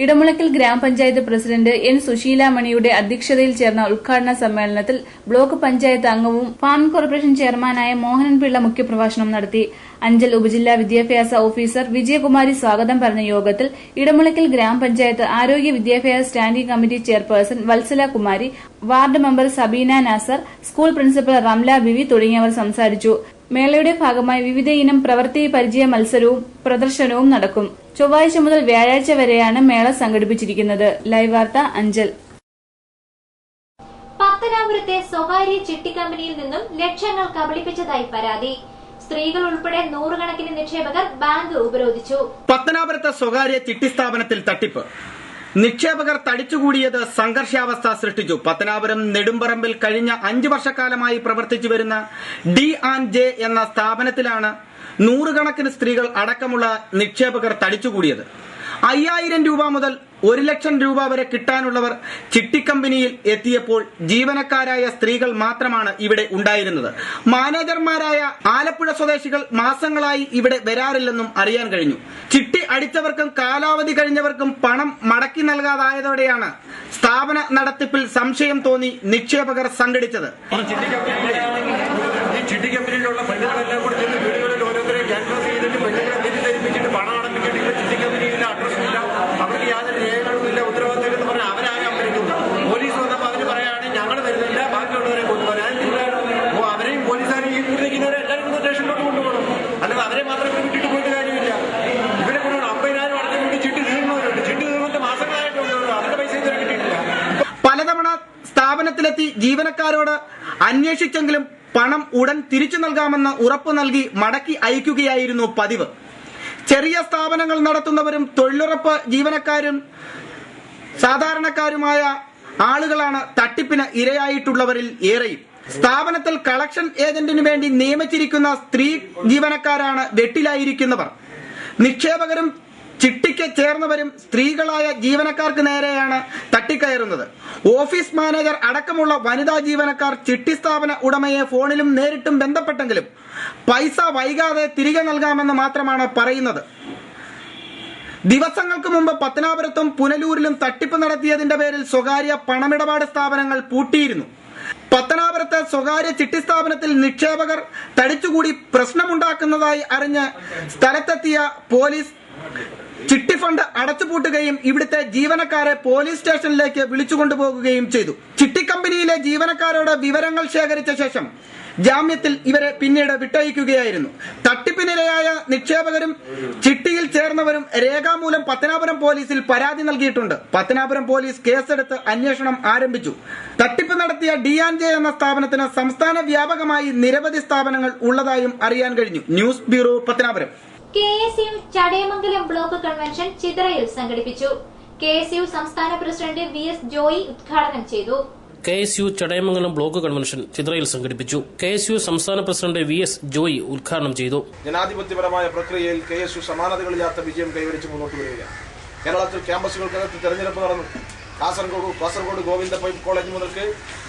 ഇടമുളയ്ക്കൽ ഗ്രാമപഞ്ചായത്ത് പ്രസിഡന്റ് N സുശീലാമണിയുടെ അധ്യക്ഷതയിൽ ചേർന്ന ഉദ്ഘാടന സമ്മേളനത്തിൽ ബ്ലോക്ക് പഞ്ചായത്ത് അംഗവും ഫാമിംഗ് കോർപ്പറേഷൻ ചെയർമാനായ മോഹനൻ പിള്ള മുഖ്യപ്രഭാഷണം നടത്തി. അഞ്ചൽ ഉപജില്ലാ വിദ്യാഭ്യാസ ഓഫീസർ വിജയകുമാരി സ്വാഗതം പറഞ്ഞ യോഗത്തിൽ ഇടമുളയ്ക്കൽ ഗ്രാമപഞ്ചായത്ത് ആരോഗ്യ വിദ്യാഭ്യാസ standing committee chairperson Vatsala Kumari, ward member Sabeena Nasar, school principal Ramla Beevi തുടങ്ങിയവർ സംസാരിച്ചു. മേളയുടെ ഭാഗമായി വിവിധ ഇനം പ്രവൃത്തി പരിചയ മത്സരവും പ്രദർശനവും നടക്കും. ചൊവ്വാഴ്ച മുതൽ വ്യാഴാഴ്ച വരെയാണ് മേള സംഘടിപ്പിച്ചിരിക്കുന്നത്. ലൈവ് വാർത്ത അഞ്ചൽ. പത്തനാപുരത്തെ സ്വകാര്യ ചിട്ടി കമ്പനിയിൽ നിന്നും ലക്ഷങ്ങൾ കബളിപ്പിച്ചതായി പരാതി. സ്ത്രീകൾ ഉൾപ്പെടെ 100 കണക്കിന് നിക്ഷേപകർ ബാങ്ക് ഉപരോധിച്ചു. പത്തനാപുരത്തെ സ്വകാര്യ ചിട്ടി സ്ഥാപനത്തിൽ തട്ടിപ്പ്. നിക്ഷേപകർ തടിച്ചുകൂടിയത് സംഘർഷാവസ്ഥ സൃഷ്ടിച്ചു. പത്തനാപുരം നെടുമ്പറമ്പിൽ കഴിഞ്ഞ 5 വർഷക്കാലമായി പ്രവർത്തിച്ചു വരുന്ന D&J എന്ന സ്ഥാപനത്തിലാണ് 100 കണക്കിന് സ്ത്രീകൾ അടക്കമുള്ള നിക്ഷേപകർ തടിച്ചുകൂടിയത്. 5000 രൂപ മുതൽ 1 ലക്ഷം രൂപ വരെ കിട്ടാനുള്ളവർ ചിട്ടിക്കമ്പനിയിൽ എത്തിയപ്പോൾ ജീവനക്കാരായ സ്ത്രീകൾ മാത്രമാണ് ഇവിടെ ഉണ്ടായിരുന്നത്. മാനേജർമാരായ ആലപ്പുഴ സ്വദേശികൾ മാസങ്ങളായി ഇവിടെ വരാറില്ലെന്നും അറിയാൻ കഴിഞ്ഞു. ചിട്ടി അടിച്ചവർക്കും കാലാവധി കഴിഞ്ഞവർക്കും പണം മടക്കി നൽകാതായതോടെയാണ് സ്ഥാപന നടത്തിപ്പിൽ സംശയം തോന്നി നിക്ഷേപകർ സംഘടിച്ചത്. ചിട്ടി കമ്പനിയിലുള്ള പെണ്ണുങ്ങളെല്ലാം കൂടി ചെന്ന് വീടുകളിൽ ഓരോരുത്തരെ ക്യാൻവാസ് ചെയ്തിട്ട് പെണ്ണുങ്ങളെ തെറ്റിദ്ധരിപ്പിച്ചിട്ട് പണം അടപ്പിച്ചിട്ട് ചിട്ടി കമ്പനിയില്ല, അഡ്രസ്സില്ല, അവർക്ക് യാതൊരു രേഖകളും ഇല്ല, ഉത്തരവാദിത്തം എന്ന് പറഞ്ഞാൽ അവരാകെ അമ്പരിക്കുന്നു. പോലീസ് വന്നപ്പോൾ അവർ പറയുകയാണ് ഞങ്ങൾ വരുന്നില്ല, ബാക്കിയുള്ളവരെ കൊണ്ടുപോകാൻ. അവരെയും പോലീസുകാരും ഈ കൂടി നിൽക്കുന്നവരെ എല്ലാവരും കൂടെ സ്റ്റേഷനിലോട്ട് കൊണ്ടുപോകണം. അല്ലാതെ അവരെ മാത്രം വിട്ടിട്ട് പോയിട്ട് കാര്യമില്ല. ഇവരെ കൊണ്ട് 50,000 അടച്ചു കൂടി ചിട്ടി തീർന്നവരുണ്ട്. ചിട്ടി തീർന്നിട്ട് മാസങ്ങളായിട്ടുള്ളവർ അവരുടെ പൈസ ഇതുവരെ കിട്ടിയിട്ടില്ല. പലതവണ സ്ഥാപനത്തിലെത്തി ജീവനക്കാരോട് അന്വേഷിച്ചെങ്കിലും പണം ഉടൻ തിരിച്ചു നൽകാമെന്ന് ഉറപ്പു നൽകി മടക്കി അയക്കുകയായിരുന്നു പതിവ്. ചെറിയ സ്ഥാപനങ്ങൾ നടത്തുന്നവരും തൊഴിലുറപ്പ് ജീവനക്കാരും സാധാരണക്കാരുമായ ആളുകളാണ് തട്ടിപ്പിന് ഇരയായിട്ടുള്ളവരിൽ ഏറെയും. സ്ഥാപനത്തിൽ കളക്ഷൻ ഏജന്റിനു വേണ്ടി നിയമിച്ചിരിക്കുന്ന സ്ത്രീ ജീവനക്കാരാണ് വെട്ടിലായിരിക്കുന്നവർ. നിക്ഷേപകരും ചിട്ടിക്ക് ചേർന്നവരും സ്ത്രീകളായ ജീവനക്കാർക്ക് നേരെയാണ് തട്ടിക്കയറുന്നത്. ഓഫീസ് മാനേജർ അടക്കമുള്ള വനിതാ ജീവനക്കാർ ചിട്ടി സ്ഥാപന ഉടമയെ ഫോണിലും നേരിട്ടും ബന്ധപ്പെട്ടെങ്കിലും പൈസ വൈകാതെ തിരികെ നൽകാമെന്ന് മാത്രമാണ് പറയുന്നത്. ദിവസങ്ങൾക്ക് മുമ്പ് പത്തനാപുരത്തും പുനലൂരിലും തട്ടിപ്പ് നടത്തിയതിന്റെ പേരിൽ സ്വകാര്യ പണമിടപാട് സ്ഥാപനങ്ങൾ പൂട്ടിയിരുന്നു. പത്തനാപുരത്തെ സ്വകാര്യ ചിട്ടി സ്ഥാപനത്തിൽ നിക്ഷേപകർ തടിച്ചുകൂടി പ്രശ്നമുണ്ടാക്കുന്നതായി അറിഞ്ഞ് സ്ഥലത്തെത്തിയ പോലീസ് ചിട്ടി ഫണ്ട് അടച്ചുപൂട്ടുകയും ഇവിടുത്തെ ജീവനക്കാരെ പോലീസ് സ്റ്റേഷനിലേക്ക് വിളിച്ചുകൊണ്ടുപോകുകയും ചെയ്തു. ചിട്ടി കമ്പനിയിലെ ജീവനക്കാരോട് വിവരങ്ങൾ ശേഖരിച്ച ശേഷം ജാമ്യത്തിൽ ഇവരെ പിന്നീട് വിട്ടയക്കുകയായിരുന്നു. തട്ടിപ്പിനിരയായ നിക്ഷേപകരും ചിട്ടിയിൽ ചേർന്നവരും രേഖാമൂലം പത്തനാപുരം പോലീസിൽ പരാതി നൽകിയിട്ടുണ്ട്. പത്തനാപുരം പോലീസ് കേസെടുത്ത് അന്വേഷണം ആരംഭിച്ചു. തട്ടിപ്പ് നടത്തിയ D&J എന്ന സ്ഥാപനത്തിന് സംസ്ഥാന വ്യാപകമായി നിരവധി സ്ഥാപനങ്ങൾ ഉള്ളതായും അറിയാൻ കഴിഞ്ഞു. News bureau, Pathanapuram. KSU Chadayamangalam block convention ചിതറയിൽ സംഘടിപ്പിച്ചു. KSU സംസ്ഥാന പ്രസിഡന്റ് VS ജോയി ഉദ്ഘാടനം ചെയ്തു. KSU ചടയമംഗലം ബ്ലോക്ക് കൺവെൻഷൻ ചിതറയിൽ സംഘടിപ്പിച്ചു. KSU സംസ്ഥാന പ്രസിഡന്റ് VS ജോയി ഉദ്ഘാടനം ചെയ്തു. ജനാധിപത്യപരമായ പ്രക്രിയയിൽ KSU സമാനതകളില്ലാത്ത വിജയം കൈവരിച്ച് മുന്നോട്ട് വരികയാണ്. കേരളത്തിൽ ക്യാമ്പസുകൾക്കകത്ത് തെരഞ്ഞെടുപ്പ് നടന്നു. കാസർഗോഡ് ഗോവിന്ദ പൈപ്പ് കോളേജ് മുതൽക്ക്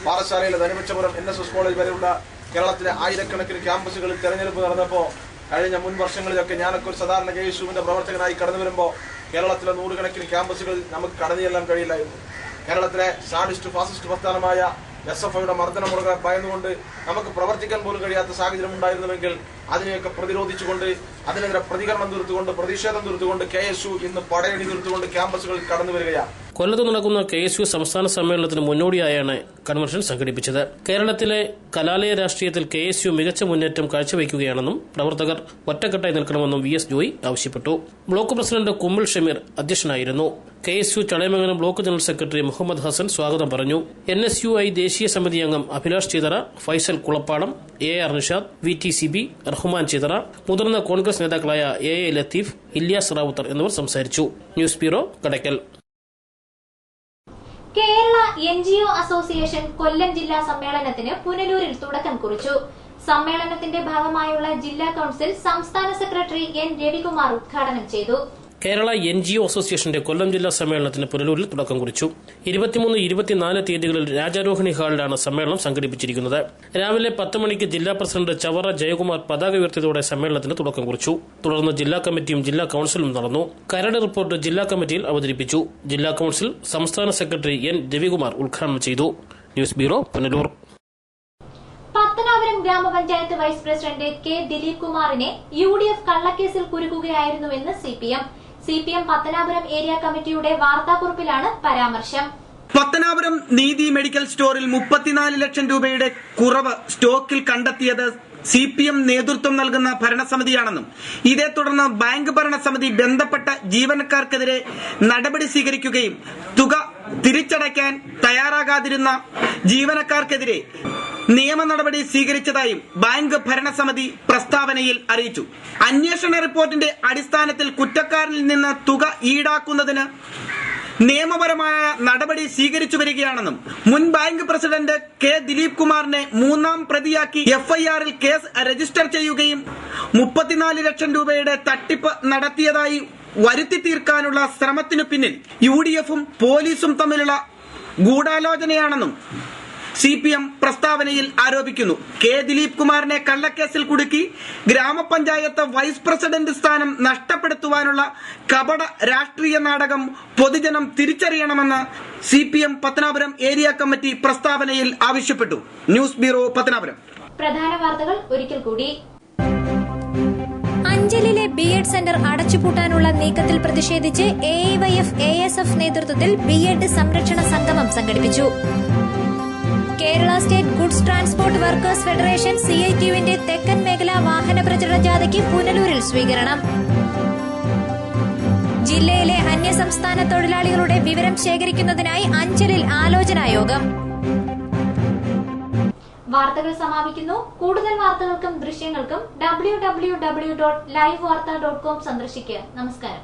പാറശാലയിലെ ധനുവച്ചപുരം NSS കോളേജ് വരെയുള്ള കേരളത്തിലെ ആയിരക്കണക്കിന് ക്യാമ്പസുകളിൽ തെരഞ്ഞെടുപ്പ് നടന്നപ്പോൾ കഴിഞ്ഞ മുൻ വർഷങ്ങളിലൊക്കെ ഞാനൊക്കെ ഒരു സാധാരണ KSUവിന്റെ പ്രവർത്തകനായി കടന്നു വരുമ്പോൾ കേരളത്തിലെ നൂറുകണക്കിന് ക്യാമ്പസുകളിൽ നമുക്ക് കടന്നു ചെല്ലാൻ കഴിയില്ലായിരുന്നു. കേരളത്തിലെ സാഡിസ്റ്റ് ഫാസിസ്റ്റ് പ്രസ്ഥാനമായ SFIയുടെ മർദ്ദനമുറകളെ ഭയന്നുകൊണ്ട് നമുക്ക് പ്രവർത്തിക്കാൻ പോലും കഴിയാത്ത സാഹചര്യം ഉണ്ടായിരുന്നുവെങ്കിൽ അതിനെയൊക്കെ പ്രതിരോധിച്ചുകൊണ്ട് അതിനെതിരെ പ്രതികരണം തീർത്തുകൊണ്ട് പ്രതിഷേധം തീർത്തുകൊണ്ട് KSU ഇന്ന് പടയണി തീർത്തുകൊണ്ട് ക്യാമ്പസുകളിൽ കടന്നു വരികയാണ്. കൊല്ലത്ത് നടക്കുന്ന KSU സംസ്ഥാന സമ്മേളനത്തിന് മുന്നോടിയായാണ് കൺവെൻഷൻ സംഘടിപ്പിച്ചത്. കേരളത്തിലെ കലാലയ രാഷ്ട്രീയത്തിൽ KSU മികച്ച മുന്നേറ്റം കാഴ്ചവെക്കുകയാണെന്നും പ്രവർത്തകർ ഒറ്റക്കെട്ടായി നിൽക്കണമെന്നും VS ജോയി ആവശ്യപ്പെട്ടു. ബ്ലോക്ക് പ്രസിഡന്റ് കുമ്മിൾ ഷമീർ അധ്യക്ഷനായിരുന്നു. KSU Chadayamangalam block general secretary Muhammad Hasan സ്വാഗതം പറഞ്ഞു. NSUI ദേശീയ സമിതി അംഗം അഭിലാഷ് ചിതറ, ഫൈസൽ കുളപ്പാടം, AR നിഷാദ്, VTCB, റഹ്മാൻ ചിതറ, മുതിർന്ന കോൺഗ്രസ് നേതാക്കളായ AA ലത്തീഫ്, ഇല്യാസ് റാവുത്തർ എന്നിവർ സംസാരിച്ചു. News bureau, Kadakkal. Kerala NGO association Kollam ജില്ലാ സമ്മേളനത്തിന് പുനലൂരിൽ തുടക്കം കുറിച്ചു. സമ്മേളനത്തിന്റെ ഭാഗമായുള്ള ജില്ലാ കൌൺസിൽ സംസ്ഥാന സെക്രട്ടറി N രവികുമാർ ഉദ്ഘാടനം ചെയ്തു. കേരള NGO അസോസിയേഷന്റെ കൊല്ലം ജില്ലാ സമ്മേളനത്തിന് പുനലൂരിൽ തുടക്കം കുറിച്ചു. 23, 24 തീയതികളിൽ രാജാരോഹിണി ഹാളിലാണ് സമ്മേളനം സംഘടിപ്പിച്ചിരിക്കുന്നത്. രാവിലെ 10 മണിക്ക് ജില്ലാ പ്രസിഡന്റ് ചവറ ജയകുമാർ പതാക ഉയർത്തിയതോടെ സമ്മേളനത്തിന് തുടക്കം കുറിച്ചു. തുടർന്ന് ജില്ലാ കമ്മിറ്റിയും ജില്ലാ കൌൺസിലും നടന്നു. കരട് റിപ്പോർട്ട് ജില്ലാ കമ്മിറ്റിയിൽ അവതരിപ്പിച്ചു. ജില്ലാ കൌൺസിൽ സംസ്ഥാന സെക്രട്ടറി N രവികുമാർ ഉദ്ഘാടനം ചെയ്തു. News bureau, Punalur. പത്തനാപുരം ഗ്രാമപഞ്ചായത്ത് വൈസ് പ്രസിഡന്റ് K ദിലീപ് കുമാറിനെ UDF കള്ളക്കേസിൽ കുരുക്കുകയായിരുന്നുവെന്ന് CPM പത്തനാപുരം ഏരിയ കമ്മിറ്റിയുടെ വാർത്താക്കുറിപ്പിലാണ് പരാമർശം. പത്തനാപുരം നീതി മെഡിക്കൽ സ്റ്റോറിൽ 34 ലക്ഷം രൂപയുടെ കുറവ് സ്റ്റോക്കിൽ കണ്ടെത്തിയത് CPM നേതൃത്വം നൽകുന്ന ഭരണസമിതിയാണെന്നും ഇതേ തുടർന്ന് ബാങ്ക് ഭരണസമിതി ബന്ധപ്പെട്ട ജീവനക്കാർക്കെതിരെ നടപടി സ്വീകരിക്കുകയും തുക തിരിച്ചടയ്ക്കാൻ തയ്യാറാകാതിരുന്ന ജീവനക്കാർക്കെതിരെ നിയമ നടപടി സ്വീകരിച്ചതായും ബാങ്ക് ഭരണസമിതി പ്രസ്താവനയിൽ അറിയിച്ചു. അന്വേഷണ റിപ്പോർട്ടിന്റെ അടിസ്ഥാനത്തിൽ കുറ്റക്കാരനിൽ നിന്ന് തുക ഈടാക്കുന്നതിന് നിയമപരമായ നടപടി സ്വീകരിച്ചു വരികയാണെന്നും മുൻ ബാങ്ക് പ്രസിഡന്റ് K ദിലീപ് കുമാറിനെ 3ാം പ്രതിയാക്കി FIRൽ കേസ് രജിസ്റ്റർ ചെയ്യുകയും 34 ലക്ഷം രൂപയുടെ തട്ടിപ്പ് നടത്തിയതായി വരുത്തി തീർക്കാനുള്ള ശ്രമത്തിനു പിന്നിൽ UDFും പോലീസും തമ്മിലുള്ള ഗൂഢാലോചനയാണെന്നും CPM പ്രസ്താവനയിൽ ആരോപിക്കുന്നു. K ദിലീപ് കുമാറിനെ കള്ളക്കേസിൽ കുടുക്കി ഗ്രാമപഞ്ചായത്ത് വൈസ് പ്രസിഡന്റ് സ്ഥാനം നഷ്ടപ്പെടുത്തുവാനുള്ള കപട രാഷ്ട്രീയ നാടകം പൊതുജനം തിരിച്ചറിയണമെന്ന് CPM പത്തനാപുരം ഏരിയ കമ്മിറ്റി പ്രസ്താവനയിൽ ആവശ്യപ്പെട്ടു. News bureau, Pathanapuram. പ്രധാന വാർത്തകൾ ഒരിക്കൽ കൂടി. അഞ്ചലിലെ B.Ed സെന്റർ അടച്ചുപൂട്ടാനുള്ള നീക്കത്തിൽ പ്രതിഷേധിച്ച് AIYF ASF നേതൃത്വത്തിൽ B.Ed സംരക്ഷണ സംഗമം സംഘടിപ്പിച്ചു. Kerala state goods transport workers federation CITUവിന്റെ തെക്കൻ മേഖലാ വാഹന പ്രചരണ ജാഥയ്ക്ക് പുനലൂരിൽ സ്വീകരണം. ജില്ലയിലെ അന്യസംസ്ഥാന തൊഴിലാളികളുടെ വിവരം ശേഖരിക്കുന്നതിനായി അഞ്ചലിൽ ആലോചനാ യോഗം. വാർത്തകൾ സമാപിക്കുന്നു. കൂടുതൽ വാർത്തകൾക്കും ദൃശ്യങ്ങൾക്കും www.livevarta.com സന്ദർശിക്കുക. നമസ്കാരം.